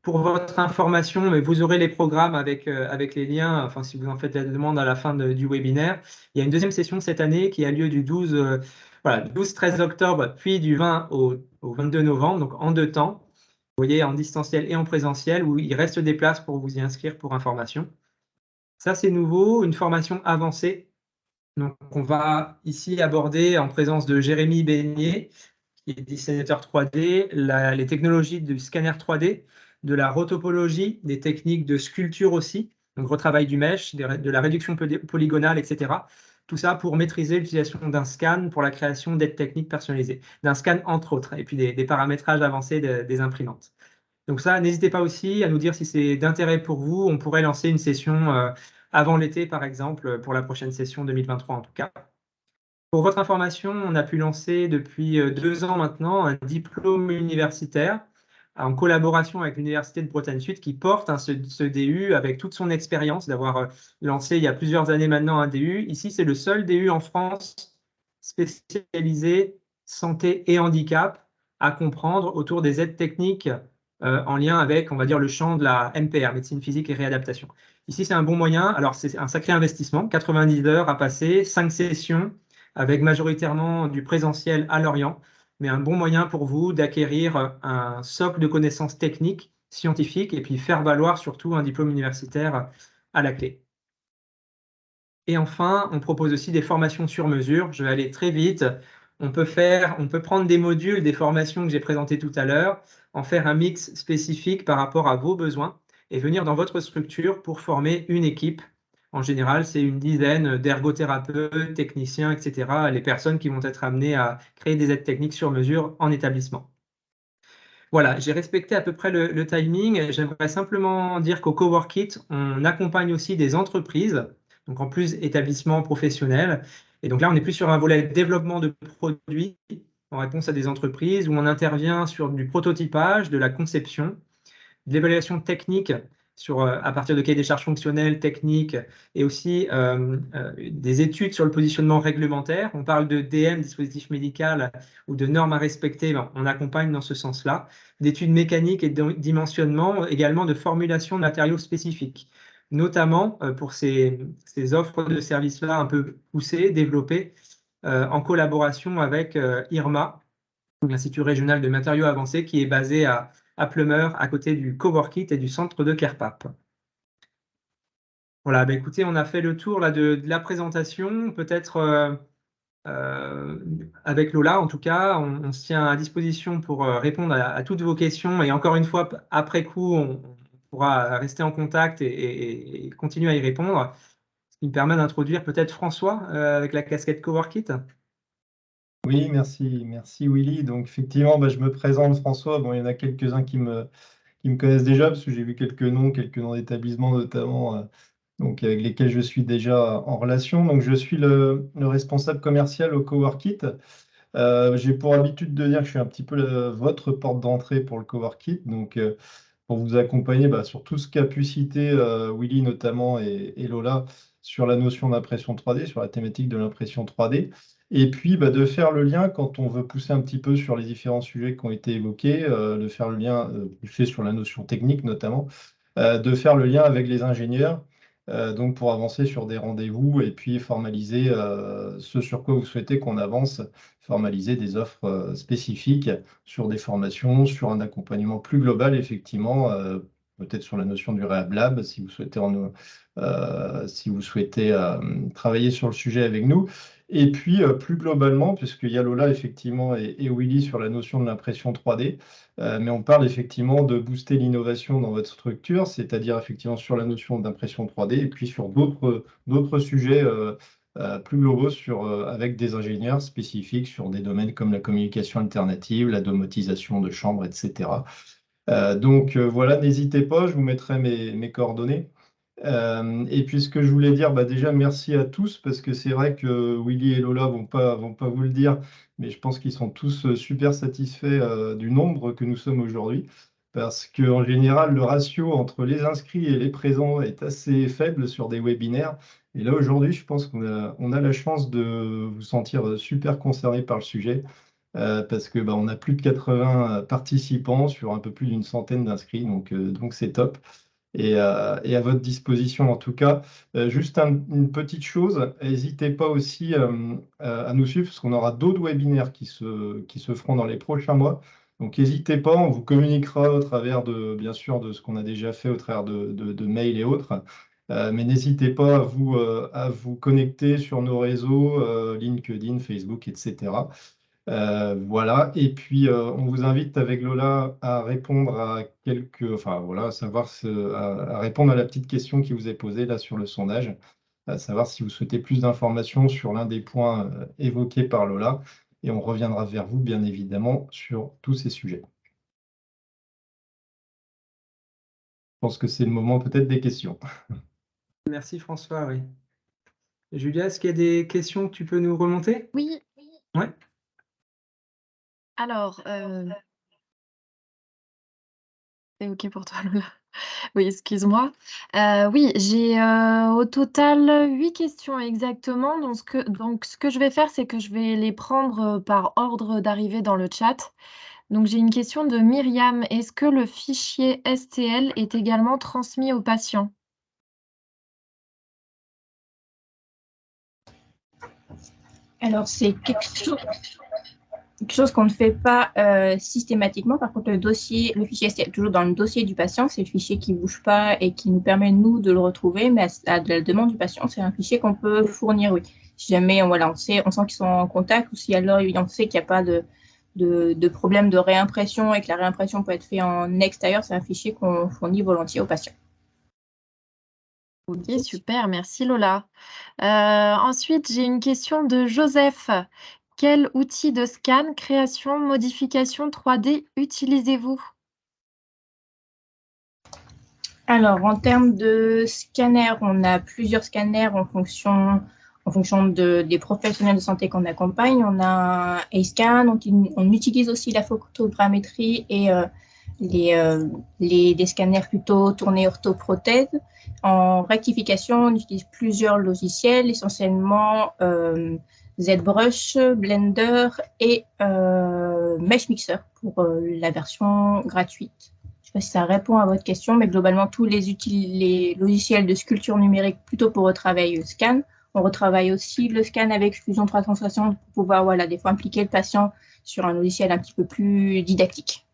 Pour votre information, mais vous aurez les programmes avec les liens, enfin, si vous en faites la demande à la fin du webinaire. Il y a une deuxième session cette année qui a lieu du 12-13 octobre, puis du 20 au 22 novembre, donc en 2 temps. Vous voyez, en distanciel et en présentiel, où il reste des places pour vous y inscrire pour information. Ça, c'est nouveau, une formation avancée. Donc, on va ici aborder, en présence de Jérémy Beignet, qui est dessinateur 3D, les technologies du scanner 3D, de la rotopologie, des techniques de sculpture aussi, donc retravail du mesh, de la réduction polygonale, etc. Tout ça pour maîtriser l'utilisation d'un scan pour la création d'aides techniques personnalisées, d'un scan entre autres, et puis des paramétrages avancés des imprimantes. Donc ça, n'hésitez pas aussi à nous dire si c'est d'intérêt pour vous. On pourrait lancer une session avant l'été, par exemple, pour la prochaine session 2023 en tout cas. Pour votre information, on a pu lancer depuis 2 ans maintenant un diplôme universitaire en collaboration avec l'Université de Bretagne Sud qui porte ce DU avec toute son expérience d'avoir lancé il y a plusieurs années maintenant un DU. Ici, c'est le seul DU en France spécialisé santé et handicap à comprendre autour des aides techniques en lien avec, on va dire, le champ de la MPR, médecine physique et réadaptation. Ici, c'est un bon moyen. Alors, c'est un sacré investissement, 90 heures à passer, 5 sessions, avec majoritairement du présentiel à Lorient, mais un bon moyen pour vous d'acquérir un socle de connaissances techniques, scientifiques, et puis faire valoir surtout un diplôme universitaire à la clé. Et enfin, on propose aussi des formations sur mesure. Je vais aller très vite. On peut prendre des modules, des formations que j'ai présentées tout à l'heure, en faire un mix spécifique par rapport à vos besoins et venir dans votre structure pour former une équipe. En général, c'est une dizaine d'ergothérapeutes, techniciens, etc., les personnes qui vont être amenées à créer des aides techniques sur mesure en établissement. Voilà, j'ai respecté à peu près le timing. J'aimerais simplement dire qu'au Coworkit, on accompagne aussi des entreprises, donc en plus établissements professionnels. Et donc là, on est plus sur un volet développement de produits en réponse à des entreprises où on intervient sur du prototypage, de la conception, de l'évaluation technique à partir de cahiers des charges fonctionnels, techniques, et aussi des études sur le positionnement réglementaire. On parle de DM, dispositif médical, ou de normes à respecter, on accompagne dans ce sens-là. D'études mécaniques et de dimensionnement, également de formulation de matériaux spécifiques, notamment pour ces offres de services-là un peu poussées, développées, en collaboration avec IRMA, l'Institut régional de matériaux avancés, qui est basé à Plumeur, à côté du Coworkit et du centre de CarePap. Voilà, écoutez, on a fait le tour là, de la présentation. Peut-être avec Lola, en tout cas, on se tient à disposition pour répondre à toutes vos questions. Et encore une fois, après coup, on pourra rester en contact et continuer à y répondre. Ce qui me permet d'introduire peut-être François avec la casquette Coworkit. Oui, merci Willy. Donc effectivement, je me présente François. Bon, il y en a quelques-uns qui me connaissent déjà, parce que j'ai vu quelques noms d'établissements notamment, donc avec lesquels je suis déjà en relation. Donc je suis le responsable commercial au Coworkit. J'ai pour habitude de dire que je suis un petit peu votre porte d'entrée pour le Coworkit, donc pour vous accompagner sur tout ce qu'a pu citer Willy notamment et Lola sur la notion d'impression 3D, sur la thématique de l'impression 3D. Et puis de faire le lien quand on veut pousser un petit peu sur les différents sujets qui ont été évoqués, de faire le lien, pousser sur la notion technique notamment, de faire le lien avec les ingénieurs, donc pour avancer sur des rendez-vous et puis formaliser ce sur quoi vous souhaitez qu'on avance, formaliser des offres spécifiques sur des formations, sur un accompagnement plus global, effectivement, peut-être sur la notion du Rehab Lab, si vous souhaitez travailler sur le sujet avec nous. Et puis, plus globalement, puisqu'il y a Lola, effectivement, et Willy sur la notion de l'impression 3D, mais on parle effectivement de booster l'innovation dans votre structure, c'est-à-dire effectivement sur la notion d'impression 3D, et puis sur d'autres sujets plus globaux avec des ingénieurs spécifiques sur des domaines comme la communication alternative, la domotisation de chambres, etc. Donc voilà, n'hésitez pas, je vous mettrai mes coordonnées. Et puis ce que je voulais dire, déjà merci à tous, parce que c'est vrai que Willy et Lola vont pas vous le dire, mais je pense qu'ils sont tous super satisfaits du nombre que nous sommes aujourd'hui, parce qu'en général, le ratio entre les inscrits et les présents est assez faible sur des webinaires. Et là, aujourd'hui, je pense qu'on a la chance de vous sentir super concernés par le sujet, parce que on a plus de 80 participants sur un peu plus d'une centaine d'inscrits, donc c'est top. Et à votre disposition en tout cas. Juste une petite chose, n'hésitez pas aussi à nous suivre, parce qu'on aura d'autres webinaires qui se feront dans les prochains mois. Donc n'hésitez pas, on vous communiquera au travers bien sûr, de ce qu'on a déjà fait, au travers de mails et autres. Mais n'hésitez pas à vous connecter sur nos réseaux, LinkedIn, Facebook, etc. Voilà, et puis on vous invite avec Lola à répondre à à répondre à la petite question qui vous est posée là sur le sondage, à savoir si vous souhaitez plus d'informations sur l'un des points évoqués par Lola, et on reviendra vers vous bien évidemment sur tous ces sujets. Je pense que c'est le moment peut-être des questions. Merci François, oui. Julia, est-ce qu'il y a des questions que tu peux nous remonter? Oui. Ouais. Alors, c'est OK pour toi, Lola? Oui, excuse-moi. Oui, j'ai au total 8 questions exactement. Donc, ce que je vais faire, c'est que je vais les prendre par ordre d'arrivée dans le chat. Donc, j'ai une question de Myriam. Est-ce que le fichier STL est également transmis aux patients? Alors, c'est quelque chose qu'on ne fait pas systématiquement. Par contre, le fichier est toujours dans le dossier du patient. C'est le fichier qui ne bouge pas et qui nous permet, nous, de le retrouver. Mais à la demande du patient, c'est un fichier qu'on peut fournir, oui. Si jamais on sent qu'ils sont en contact ou si alors on sait qu'il n'y a pas de problème de réimpression et que la réimpression peut être faite en extérieur, c'est un fichier qu'on fournit volontiers aux patients. Ok, super, merci Lola. Ensuite, j'ai une question de Joseph. Quel outil de scan, création, modification 3D utilisez-vous? Alors, en termes de scanners, on a plusieurs scanners en fonction des professionnels de santé qu'on accompagne. On a un A-scan, on utilise aussi la photogrammétrie et des scanners plutôt tournés orthoprothèse. En rectification, on utilise plusieurs logiciels, essentiellement ZBrush, Blender et Mesh Mixer pour la version gratuite. Je ne sais pas si ça répond à votre question, mais globalement, tous les logiciels de sculpture numérique plutôt pour retravailler le scan. On retravaille aussi le scan avec Fusion 360 pour pouvoir, voilà, des fois impliquer le patient sur un logiciel un petit peu plus didactique.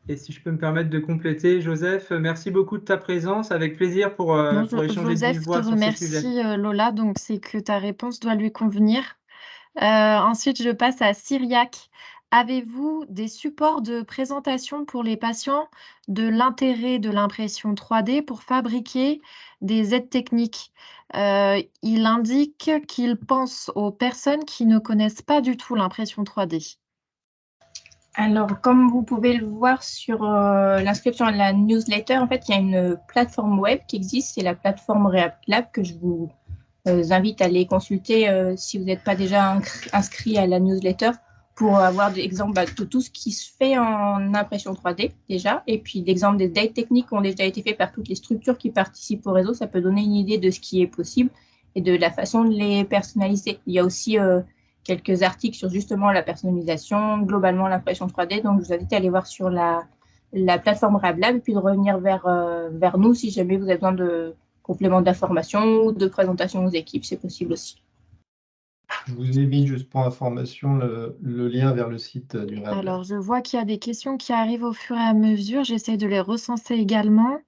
Et si je peux me permettre de compléter, Joseph, merci beaucoup de ta présence. Avec plaisir pour échanger de Joseph vive te voix sur ces sujets. remercie, Lola, donc c'est que ta réponse doit lui convenir. Ensuite, je passe à Cyriac. Avez-vous des supports de présentation pour les patients de l'intérêt de l'impression 3D pour fabriquer des aides techniques? Il indique qu'il pense aux personnes qui ne connaissent pas du tout l'impression 3D. Alors, comme vous pouvez le voir sur l'inscription à la newsletter, en fait, il y a une plateforme web qui existe, c'est la plateforme RehabLab que je vous invite à aller consulter si vous n'êtes pas déjà inscrit à la newsletter pour avoir des exemples de tout ce qui se fait en impression 3D déjà, et puis d'exemples des aides techniques qui ont déjà été faits par toutes les structures qui participent au réseau. Ça peut donner une idée de ce qui est possible et de la façon de les personnaliser. Il y a aussi quelques articles sur justement la personnalisation, globalement l'impression 3D. Donc, je vous invite à aller voir sur la plateforme RehabLab et puis de revenir vers nous si jamais vous avez besoin de compléments d'information ou de présentation aux équipes, c'est possible aussi. Je vous ai mis juste pour information le lien vers le site du RehabLab. Alors, je vois qu'il y a des questions qui arrivent au fur et à mesure. J'essaie de les recenser également.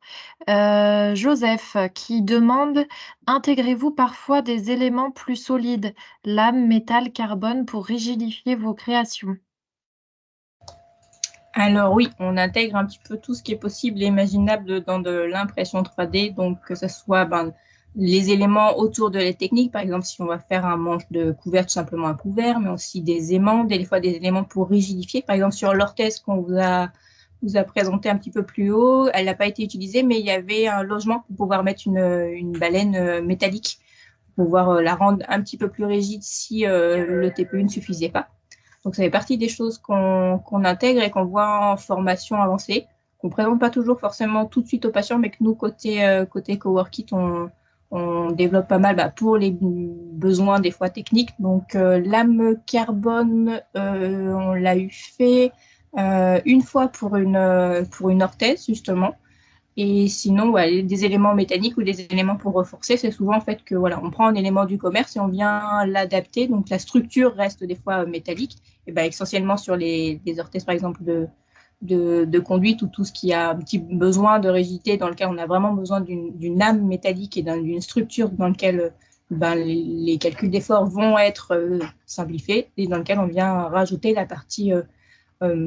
Joseph qui demande, intégrez-vous parfois des éléments plus solides, lame, métal, carbone, pour rigidifier vos créations? Alors oui, on intègre un petit peu tout ce qui est possible et imaginable dans de l'impression 3D, donc que ce soit les éléments autour de la technique, par exemple si on va faire un manche de couvert, tout simplement un couvert, mais aussi des aimants, des fois des éléments pour rigidifier. Par exemple sur l'orthèse qu'on vous a présenté un petit peu plus haut, elle n'a pas été utilisée, mais il y avait un logement pour pouvoir mettre une baleine métallique, pour pouvoir la rendre un petit peu plus rigide si le TPU ne suffisait pas. Donc, ça fait partie des choses qu'on intègre et qu'on voit en formation avancée, qu'on ne présente pas toujours forcément tout de suite aux patients, mais que nous, côté Coworkit, on développe pas mal pour les besoins des fois techniques. Donc, lame carbone, on l'a eu fait une fois pour une orthèse, justement. Et sinon, des éléments mécaniques ou des éléments pour renforcer, c'est souvent en fait que voilà, on prend un élément du commerce et on vient l'adapter. Donc la structure reste des fois métallique. Et essentiellement sur les orthèses par exemple de conduite ou tout ce qui a un petit besoin de rigidité dans lequel on a vraiment besoin d'une âme métallique et d'une structure dans lequel les calculs d'effort vont être simplifiés et dans lequel on vient rajouter la partie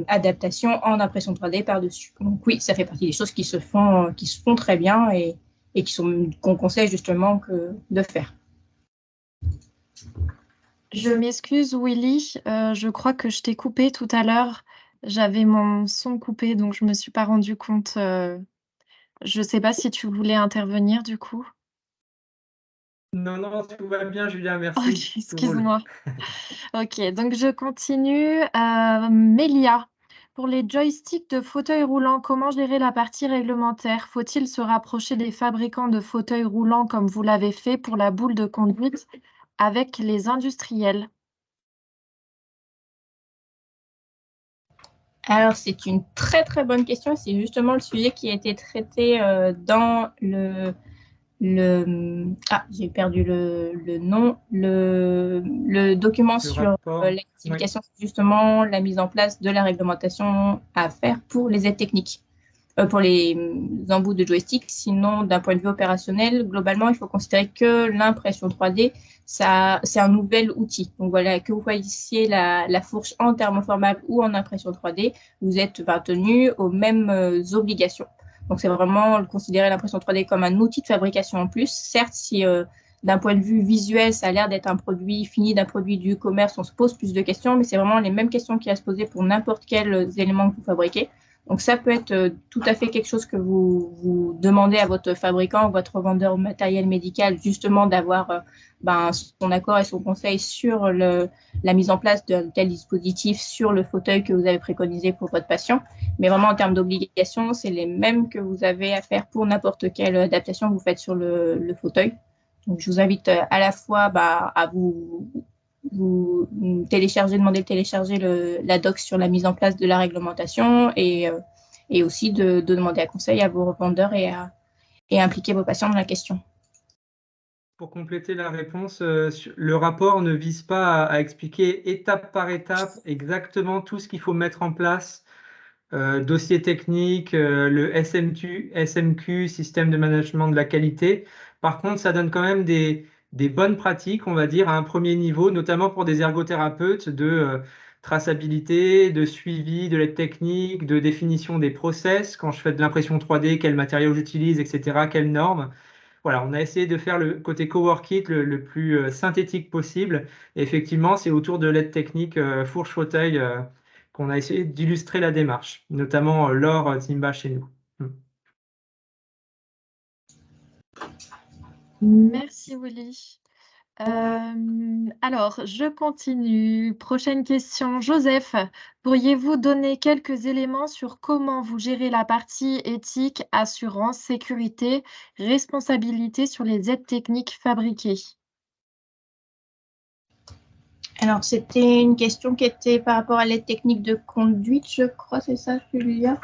adaptation en impression 3D par-dessus. Donc oui, ça fait partie des choses qui se font très bien et qu'on conseille justement de faire. Je m'excuse, Willy, je crois que je t'ai coupé tout à l'heure. J'avais mon son coupé, donc je ne me suis pas rendu compte. Je ne sais pas si tu voulais intervenir du coup. Non, tout va bien, Julien, merci. Ok, excuse-moi. Ok, donc je continue. Mélia, pour les joysticks de fauteuils roulants, comment gérer la partie réglementaire? Faut-il se rapprocher des fabricants de fauteuils roulants comme vous l'avez fait pour la boule de conduite avec les industriels? Alors, c'est une très très bonne question. C'est justement le sujet qui a été traité dans j'ai perdu le nom. Le document Le sur rapport, la classification, c'est justement la mise en place de la réglementation à faire pour les aides techniques, pour les embouts de joystick. Sinon, d'un point de vue opérationnel, globalement, il faut considérer que l'impression 3D, c'est un nouvel outil. Donc voilà, que vous choisissiez la fourche en thermoformable ou en impression 3D, vous êtes tenu aux mêmes obligations. Donc, c'est vraiment considérer l'impression 3D comme un outil de fabrication en plus. Certes, si d'un point de vue visuel, ça a l'air d'être un produit fini, d'un produit du commerce, on se pose plus de questions, mais c'est vraiment les mêmes questions qu'il y a à se poser pour n'importe quel élément que vous fabriquez. Donc, ça peut être tout à fait quelque chose que vous demandez à votre fabricant ou votre vendeur matériel médical, justement d'avoir son accord et son conseil sur la mise en place d'un tel dispositif sur le fauteuil que vous avez préconisé pour votre patient. Mais vraiment, en termes d'obligations, c'est les mêmes que vous avez à faire pour n'importe quelle adaptation que vous faites sur le fauteuil. Donc, je vous invite à la fois à vous demander de télécharger la doc sur la mise en place de la réglementation et aussi de demander conseil à vos revendeurs et impliquer vos patients dans la question. Pour compléter la réponse, le rapport ne vise pas à expliquer étape par étape exactement tout ce qu'il faut mettre en place, dossier technique, le SMQ, système de management de la qualité. Par contre, ça donne quand même des bonnes pratiques, on va dire, à un premier niveau, notamment pour des ergothérapeutes, de traçabilité, de suivi de l'aide technique, de définition des process, quand je fais de l'impression 3D, quels matériaux j'utilise, etc., quelles normes. Voilà, on a essayé de faire le côté cowork-it le plus synthétique possible. Et effectivement, c'est autour de l'aide technique fourche-fauteuil qu'on a essayé d'illustrer la démarche, notamment Laure Zimba chez nous. Merci Willy. Alors, je continue. Prochaine question. Joseph, pourriez-vous donner quelques éléments sur comment vous gérez la partie éthique, assurance, sécurité, responsabilité sur les aides techniques fabriquées? Alors, c'était une question qui était par rapport à l'aide technique de conduite, je crois, c'est ça, Julia?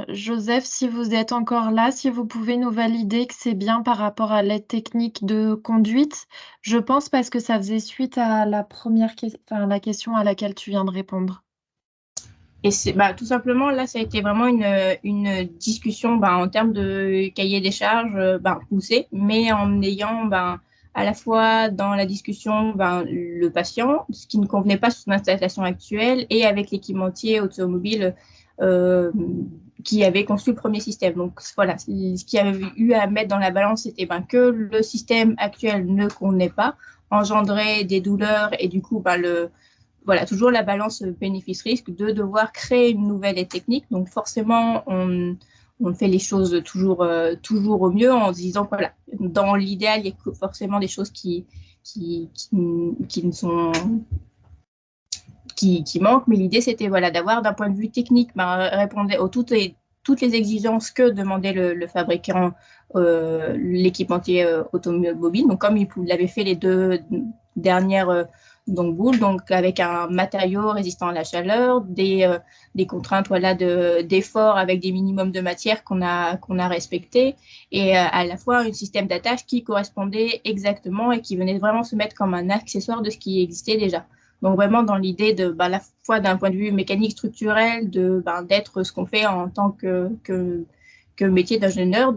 Joseph, si vous êtes encore là, si vous pouvez nous valider que c'est bien par rapport à l'aide technique de conduite, je pense parce que ça faisait suite à la la question à laquelle tu viens de répondre. Et c'est tout simplement, là, ça a été vraiment une discussion en termes de cahier des charges poussé, mais en ayant à la fois dans la discussion le patient, ce qui ne convenait pas sur son installation actuelle, et avec l'équipementier automobile qui avait conçu le premier système. Donc voilà, ce qu'il y avait eu à mettre dans la balance, c'était que le système actuel ne convenait pas, engendrait des douleurs et du coup voilà, toujours la balance bénéfice-risque de devoir créer une nouvelle aide technique. Donc forcément, on fait les choses toujours au mieux en se disant que voilà, dans l'idéal, il y a forcément des choses qui manquent, mais l'idée c'était voilà, d'avoir d'un point de vue technique, répondre aux toutes les exigences que demandait le fabricant, l'équipementier automobile. Donc comme il l'avait fait les deux dernières boules, donc avec un matériau résistant à la chaleur, des contraintes d'effort avec des minimums de matière qu'on a respectés, et à la fois un système d'attache qui correspondait exactement et qui venait vraiment se mettre comme un accessoire de ce qui existait déjà. Donc vraiment dans l'idée de à la fois d'un point de vue mécanique structurel, d'être ce qu'on fait en tant que métier d'ingénieur,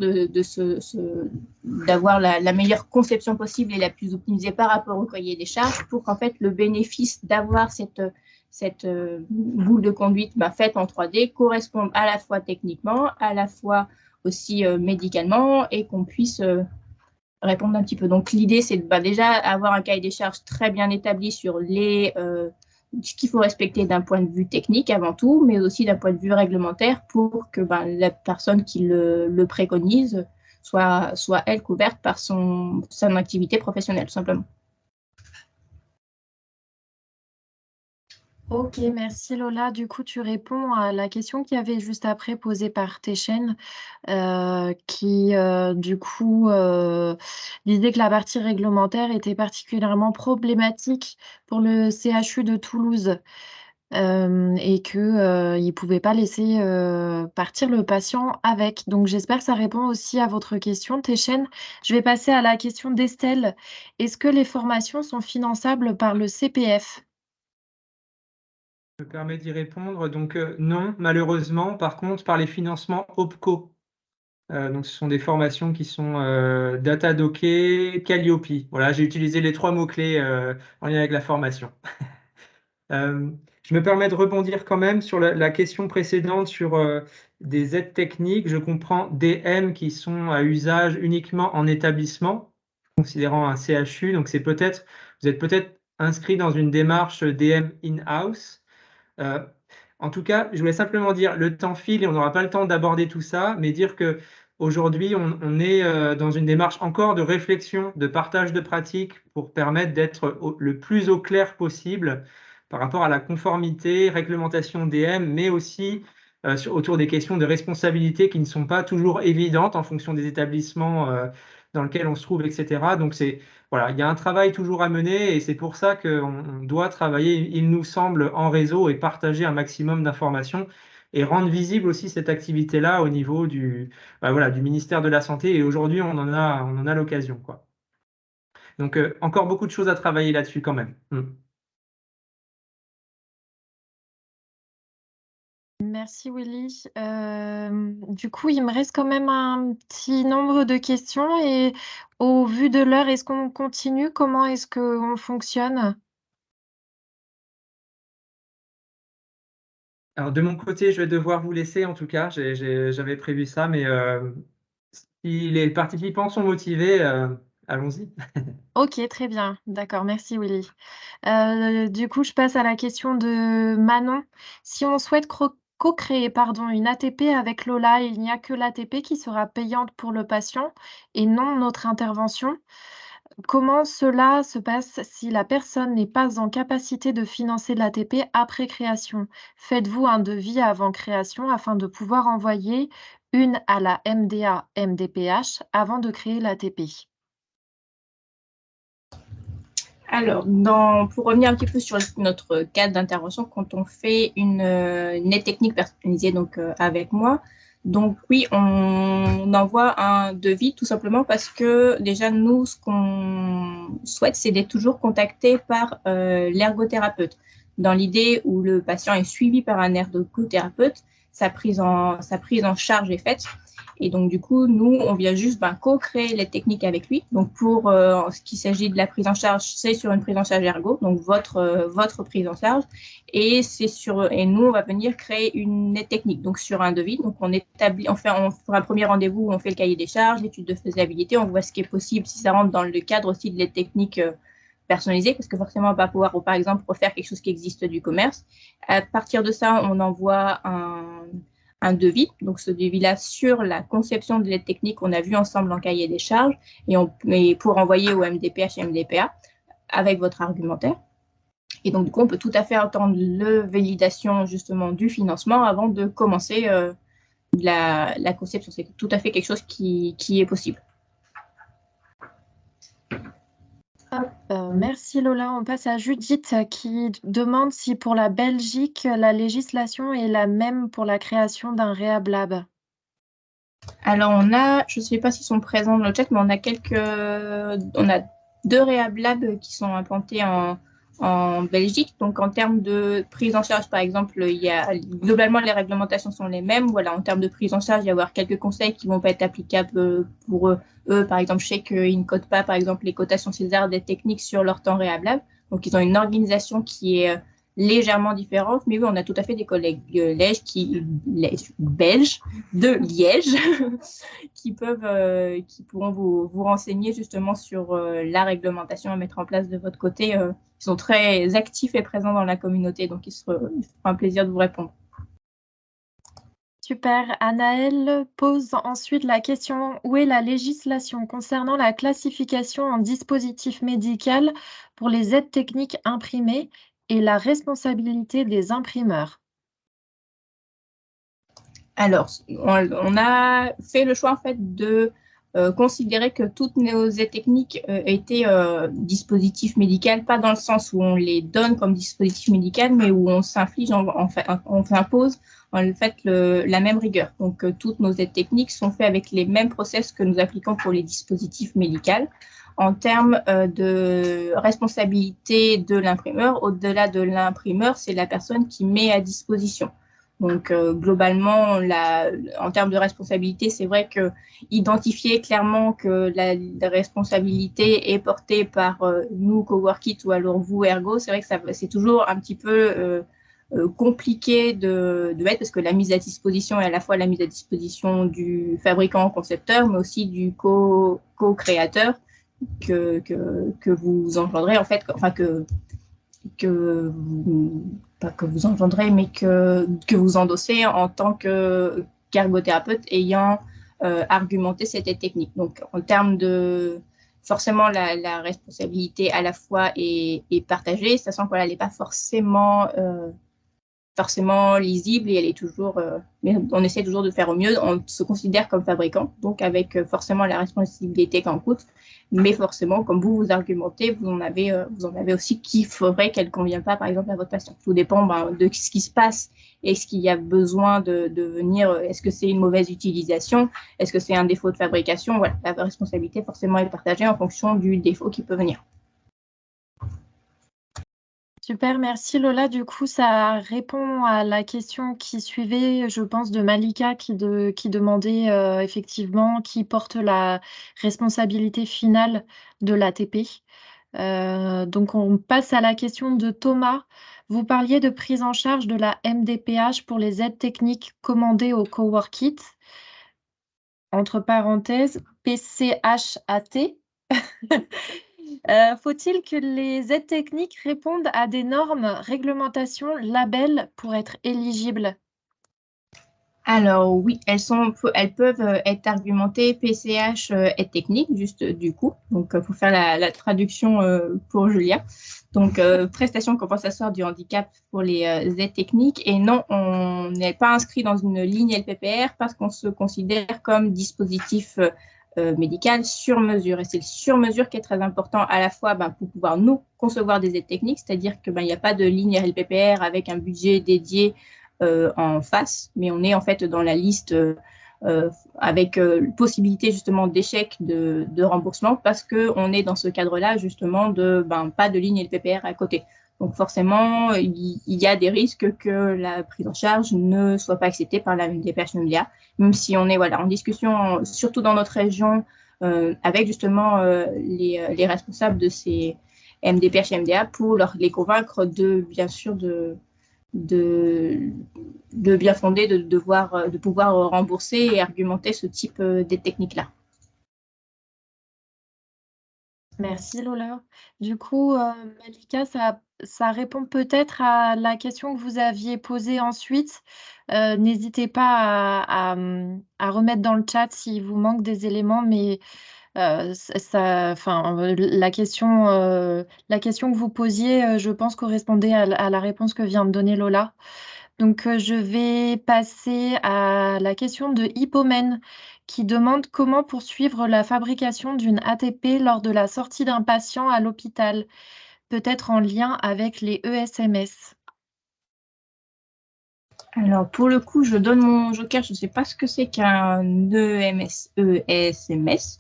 d'avoir la meilleure conception possible et la plus optimisée par rapport au cahier des charges pour qu'en fait le bénéfice d'avoir cette boule de conduite faite en 3D corresponde à la fois techniquement, à la fois aussi médicalement, et qu'on puisse répondre un petit peu. Donc l'idée c'est de déjà avoir un cahier des charges très bien établi sur ce qu'il faut respecter d'un point de vue technique avant tout, mais aussi d'un point de vue réglementaire pour que la personne qui le préconise soit elle couverte par son activité professionnelle, tout simplement. Ok, merci Lola. Du coup, tu réponds à la question qui avait juste après posée par Téchen, qui du coup disait que la partie réglementaire était particulièrement problématique pour le CHU de Toulouse. et qu'il ne pouvait pas laisser partir le patient avec. Donc j'espère que ça répond aussi à votre question, Téchène. Je vais passer à la question d'Estelle. Est-ce que les formations sont finançables par le CPF? Je me permets d'y répondre. Donc non, malheureusement. Par contre, par les financements OPCO. Donc ce sont des formations qui sont Datadocké, Calliope. Voilà, j'ai utilisé les 3 mots-clés en lien avec la formation. Je me permets de rebondir quand même sur la question précédente sur des aides techniques. Je comprends DM qui sont à usage uniquement en établissement, considérant un CHU. Donc vous êtes peut-être inscrit dans une démarche DM in-house. En tout cas, je voulais simplement dire, le temps file et on n'aura pas le temps d'aborder tout ça, mais dire que aujourd'hui, on est dans une démarche encore de réflexion, de partage de pratiques pour permettre d'être le plus au clair possible par rapport à la conformité, réglementation DM, mais aussi autour des questions de responsabilité qui ne sont pas toujours évidentes en fonction des établissements dans lesquels on se trouve, etc. Donc voilà, il y a un travail toujours à mener et c'est pour ça qu'on doit travailler, il nous semble, en réseau et partager un maximum d'informations et rendre visible aussi cette activité-là au niveau du ministère de la Santé. Et aujourd'hui, on en a l'occasion, quoi. Donc, encore beaucoup de choses à travailler là-dessus quand même. Merci Willy. Du coup, il me reste quand même un petit nombre de questions et au vu de l'heure, est-ce qu'on continue? Comment est-ce qu'on fonctionne? Alors, de mon côté, je vais devoir vous laisser, en tout cas. J'avais prévu ça, mais si les participants sont motivés, allons-y. Ok, très bien. D'accord, merci Willy. Du coup, je passe à la question de Manon. Si on souhaite co-créer une ATP avec Lola, il n'y a que l'ATP qui sera payante pour le patient et non notre intervention. Comment cela se passe si la personne n'est pas en capacité de financer l'ATP après création? Faites-vous un devis avant création afin de pouvoir envoyer une à la MDA MDPH avant de créer l'ATP? Alors, pour revenir un petit peu sur notre cadre d'intervention, quand on fait une aide technique personnalisée donc, avec moi, donc oui, on envoie un devis tout simplement parce que déjà, nous, ce qu'on souhaite, c'est d'être toujours contacté par l'ergothérapeute. Dans l'idée où le patient est suivi par un ergothérapeute, sa prise en charge est faite. Et donc, du coup, nous, on vient juste co-créer les techniques avec lui. Donc, pour ce qui s'agit de la prise en charge, c'est sur une prise en charge ergo, donc votre prise en charge. Et nous, on va venir créer une aide technique, donc sur un devis. Donc, on fait un premier rendez-vous où on fait le cahier des charges, l'étude de faisabilité, on voit ce qui est possible, si ça rentre dans le cadre aussi de l'aide technique personnalisée, parce que forcément, on va pas pouvoir, par exemple, refaire quelque chose qui existe du commerce. À partir de ça, on envoie un devis, donc ce devis-là sur la conception de l'aide technique qu'on a vu ensemble en cahier des charges et pour envoyer au MDPH et MDPA avec votre argumentaire. Et donc, du coup, on peut tout à fait attendre la validation justement du financement avant de commencer la conception. C'est tout à fait quelque chose qui est possible. Merci Lola. On passe à Judith qui demande si pour la Belgique, la législation est la même pour la création d'un Rehab Lab. Alors, je ne sais pas s'ils sont présents dans le chat, mais on a 2 Rehab Labs qui sont implantés en Belgique. Donc, en termes de prise en charge, par exemple, globalement, les réglementations sont les mêmes. Voilà, en termes de prise en charge, il va y avoir quelques conseils qui ne vont pas être applicables pour eux. Par exemple, je sais qu'ils ne codent pas, par exemple, les cotations César des techniques sur leur temps Rehab Lab. Donc, ils ont une organisation qui est légèrement différente. Mais oui, on a tout à fait des collègues belges de Liège qui pourront vous renseigner justement sur la réglementation à mettre en place de votre côté. Ils sont très actifs et présents dans la communauté, donc il sera un plaisir de vous répondre. Super. Anaëlle pose ensuite la question: où est la législation concernant la classification en dispositif médical pour les aides techniques imprimées et la responsabilité des imprimeurs? Alors, on a fait le choix en fait de considérer que toutes nos aides techniques étaient dispositifs médicaux, pas dans le sens où on les donne comme dispositif médical, mais où on s'inflige, on s'impose en fait la même rigueur. Donc, toutes nos aides techniques sont faites avec les mêmes process que nous appliquons pour les dispositifs médicaux. En termes de responsabilité de l'imprimeur, au-delà de l'imprimeur, c'est la personne qui met à disposition. Donc, globalement, en termes de responsabilité, c'est vrai que identifier clairement que la responsabilité est portée par nous, Coworkit, ou alors vous, Ergo, c'est vrai que c'est toujours un petit peu compliqué de mettre, parce que la mise à disposition est à la fois la mise à disposition du fabricant concepteur, mais aussi du co-créateur que vous engendrez, en fait, enfin pas que vous engendrez, mais que vous endossez en tant qu'ergothérapeute ayant argumenté cette aide technique. Donc, en termes de... Forcément, la responsabilité à la fois est partagée, sachant qu'elle n'est pas forcément lisible et elle est toujours... mais on essaie toujours de faire au mieux. On se considère comme fabricant, donc avec forcément la responsabilité qu'en coûte. Mais forcément, comme vous argumentez, vous en avez aussi qui ferait qu'elle ne convient pas, par exemple, à votre patient. Tout dépend de ce qui se passe. Est-ce qu'il y a besoin de venir, est-ce que c'est une mauvaise utilisation? Est-ce que c'est un défaut de fabrication? Voilà, la responsabilité forcément est partagée en fonction du défaut qui peut venir. Super, merci Lola. Du coup, ça répond à la question qui suivait, je pense, de Malika qui demandait effectivement qui porte la responsabilité finale de l'ATP. Donc, on passe à la question de Thomas. Vous parliez de prise en charge de la MDPH pour les aides techniques commandées au Coworkit, entre parenthèses, PCHAT. Faut-il que les aides techniques répondent à des normes, réglementations, labels pour être éligibles? Alors oui, elles peuvent être argumentées PCH aide technique, juste du coup. Donc, pour faire la traduction pour Julia. Donc, prestation compensatoire du handicap pour les aides techniques. Et non, on n'est pas inscrit dans une ligne LPPR parce qu'on se considère comme dispositif médical sur mesure. Et c'est le sur mesure qui est très important à la fois pour pouvoir nous concevoir des aides techniques, c'est-à-dire qu'il n'y a pas de ligne LPPR avec un budget dédié en face, mais on est en fait dans la liste avec possibilité justement d'échec de remboursement parce qu'on est dans ce cadre-là justement de pas de ligne LPPR à côté. Donc forcément, il y a des risques que la prise en charge ne soit pas acceptée par la MDPH MDA, même si on est en discussion, surtout dans notre région, avec justement les responsables de ces MDPH MDA pour les convaincre bien sûr de bien fonder, de pouvoir rembourser et argumenter ce type d'aide technique-là. Merci Lola. Du coup, Malika, ça répond peut-être à la question que vous aviez posée ensuite. N'hésitez pas à remettre dans le chat s'il vous manque des éléments, mais la question que vous posiez, je pense, correspondait à la réponse que vient de donner Lola. Donc, je vais passer à la question de Hippomène qui demande comment poursuivre la fabrication d'une ATP lors de la sortie d'un patient à l'hôpital, peut-être en lien avec les ESMS. Alors, pour le coup, je donne mon joker. Je ne sais pas ce que c'est qu'un ESMS.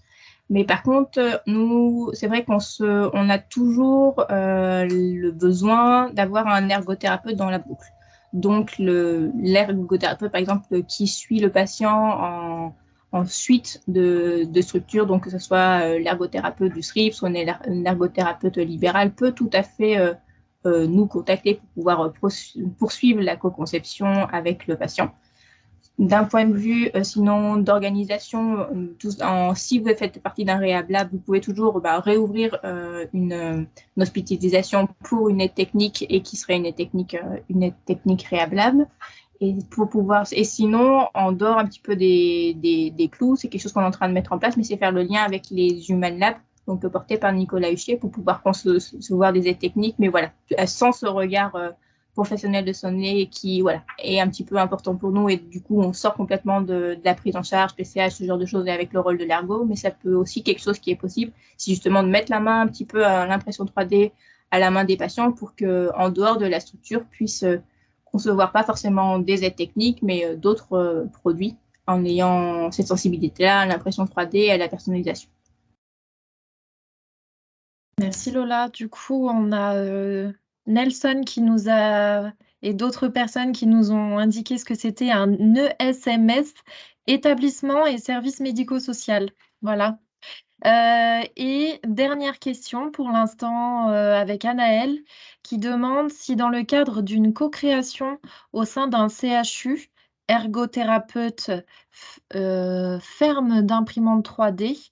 Mais par contre, nous, c'est vrai on a toujours le besoin d'avoir un ergothérapeute dans la boucle. Donc, l'ergothérapeute, par exemple, qui suit le patient en suite de structure, donc que ce soit l'ergothérapeute du SRIPS ou un ergothérapeute libéral, peut tout à fait nous contacter pour pouvoir poursuivre la co-conception avec le patient. D'un point de vue, sinon, d'organisation, si vous faites partie d'un Rehab Lab, vous pouvez toujours réouvrir une hospitalisation pour une aide technique et qui serait une aide technique Rehab Lab. Et sinon, en dehors un petit peu des clous, c'est quelque chose qu'on est en train de mettre en place, mais c'est faire le lien avec les Human Labs, donc porté par Nicolas Huchier, pour pouvoir concevoir des aides techniques, mais voilà, sans ce regard professionnel de santé qui voilà, est un petit peu important pour nous et du coup on sort complètement de la prise en charge, PCH, ce genre de choses avec le rôle de l'ergo, mais ça peut aussi quelque chose qui est possible, c'est justement de mettre la main un petit peu à l'impression 3D à la main des patients pour qu'en dehors de la structure puissent concevoir pas forcément des aides techniques, mais d'autres produits en ayant cette sensibilité-là à l'impression 3D et à la personnalisation. Merci Lola. Du coup, on a Nelson qui nous a et d'autres personnes qui nous ont indiqué ce que c'était un ESMS, établissement et service médico-social. Voilà. Et dernière question pour l'instant avec Anaëlle qui demande si dans le cadre d'une co-création au sein d'un CHU, ergothérapeute ferme d'imprimante 3D,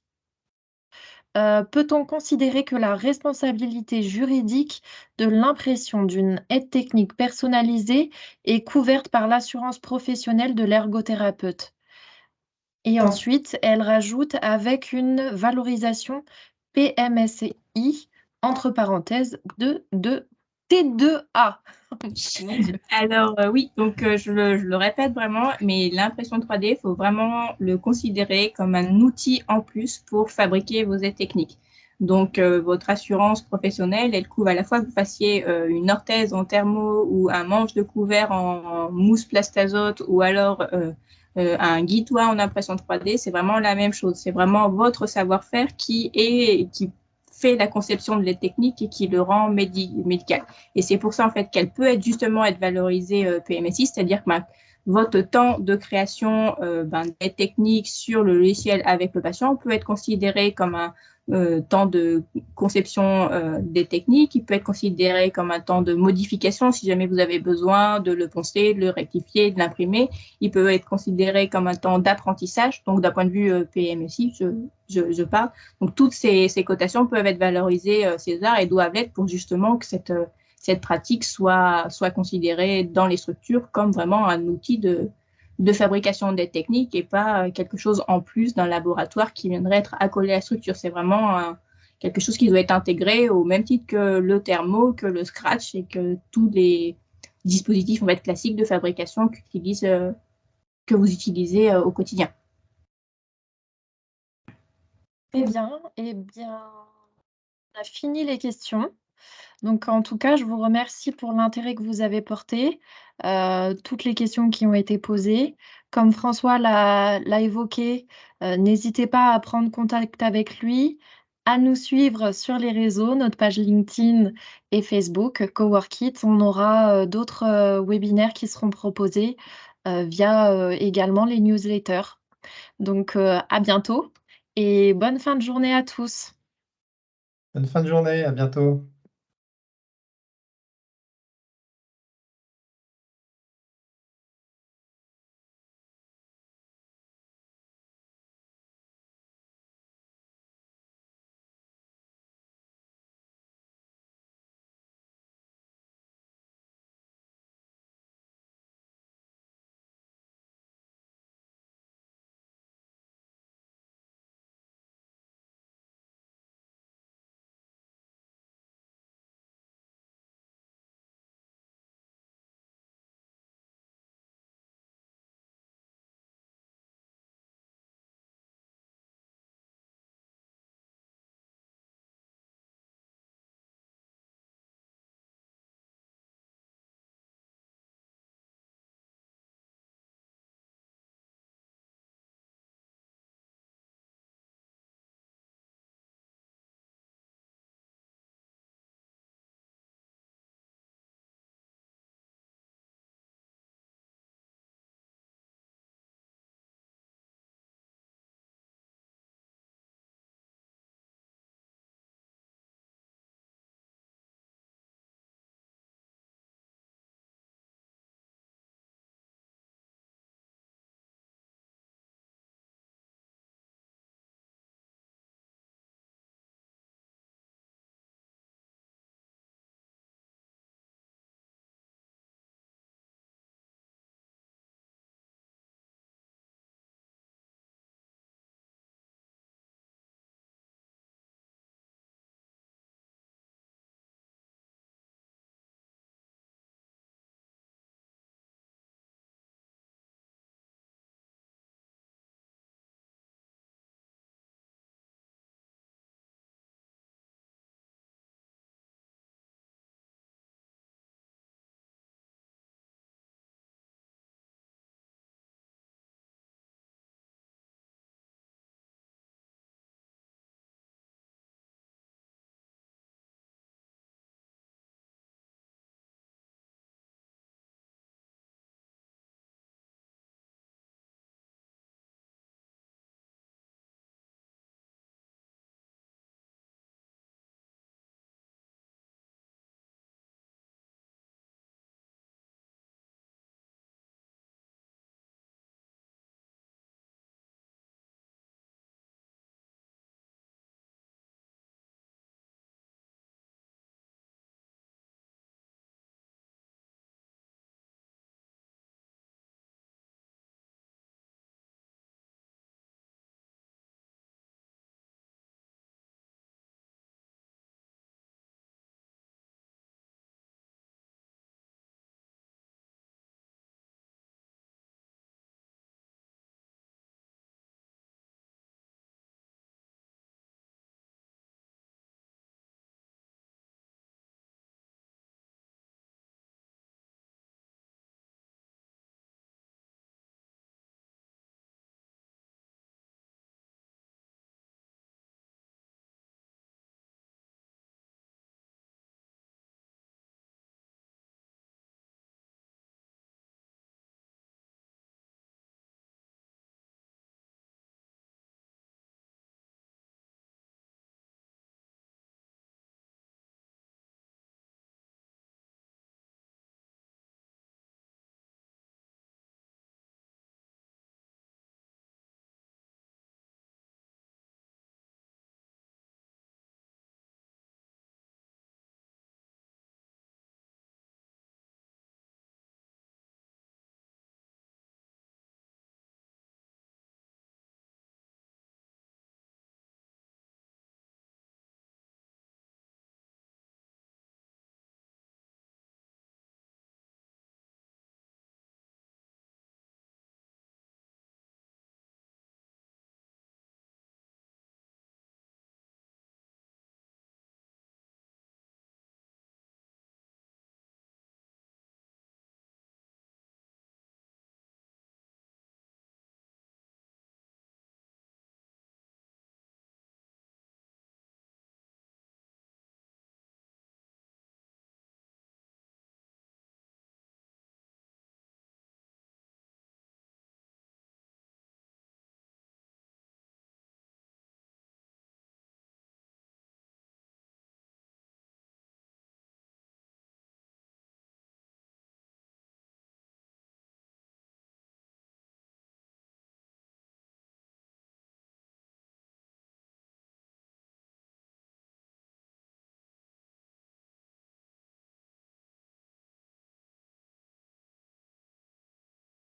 peut-on considérer que la responsabilité juridique de l'impression d'une aide technique personnalisée est couverte par l'assurance professionnelle de l'ergothérapeute? Et ensuite, elle rajoute avec une valorisation PMSI, entre parenthèses, de T2A. Mon Dieu. Alors oui, donc je le répète vraiment, mais l'impression 3D, il faut vraiment le considérer comme un outil en plus pour fabriquer vos aides techniques. Donc votre assurance professionnelle, elle couvre à la fois que vous fassiez une orthèse en thermo ou un manche de couvert en mousse plastazote ou alors un guitois en impression 3D, c'est vraiment la même chose. C'est vraiment votre savoir-faire qui fait la conception de l'aide technique et qui le rend médical. Et c'est pour ça en fait qu'elle peut être valorisée PMSI, c'est-à-dire que votre temps de création d'aide technique sur le logiciel avec le patient peut être considéré comme un temps de conception des techniques, il peut être considéré comme un temps de modification si jamais vous avez besoin de le poncer, de le rectifier, de l'imprimer. Il peut être considéré comme un temps d'apprentissage, donc d'un point de vue PMSI, je parle. Donc toutes ces cotations peuvent être valorisées César et doivent l'être pour justement que cette pratique soit considérée dans les structures comme vraiment un outil de fabrication d'aide technique et pas quelque chose en plus d'un laboratoire qui viendrait être accolé à la structure. C'est vraiment quelque chose qui doit être intégré au même titre que le thermo, que le scratch et que tous les dispositifs en fait, classiques de fabrication que vous utilisez au quotidien. Eh bien, on a fini les questions. Donc, en tout cas, je vous remercie pour l'intérêt que vous avez porté, toutes les questions qui ont été posées. Comme François l'a évoqué, n'hésitez pas à prendre contact avec lui, à nous suivre sur les réseaux, notre page LinkedIn et Facebook, Coworkit. On aura d'autres webinaires qui seront proposés via également les newsletters. Donc, à bientôt et bonne fin de journée à tous. Bonne fin de journée, à bientôt.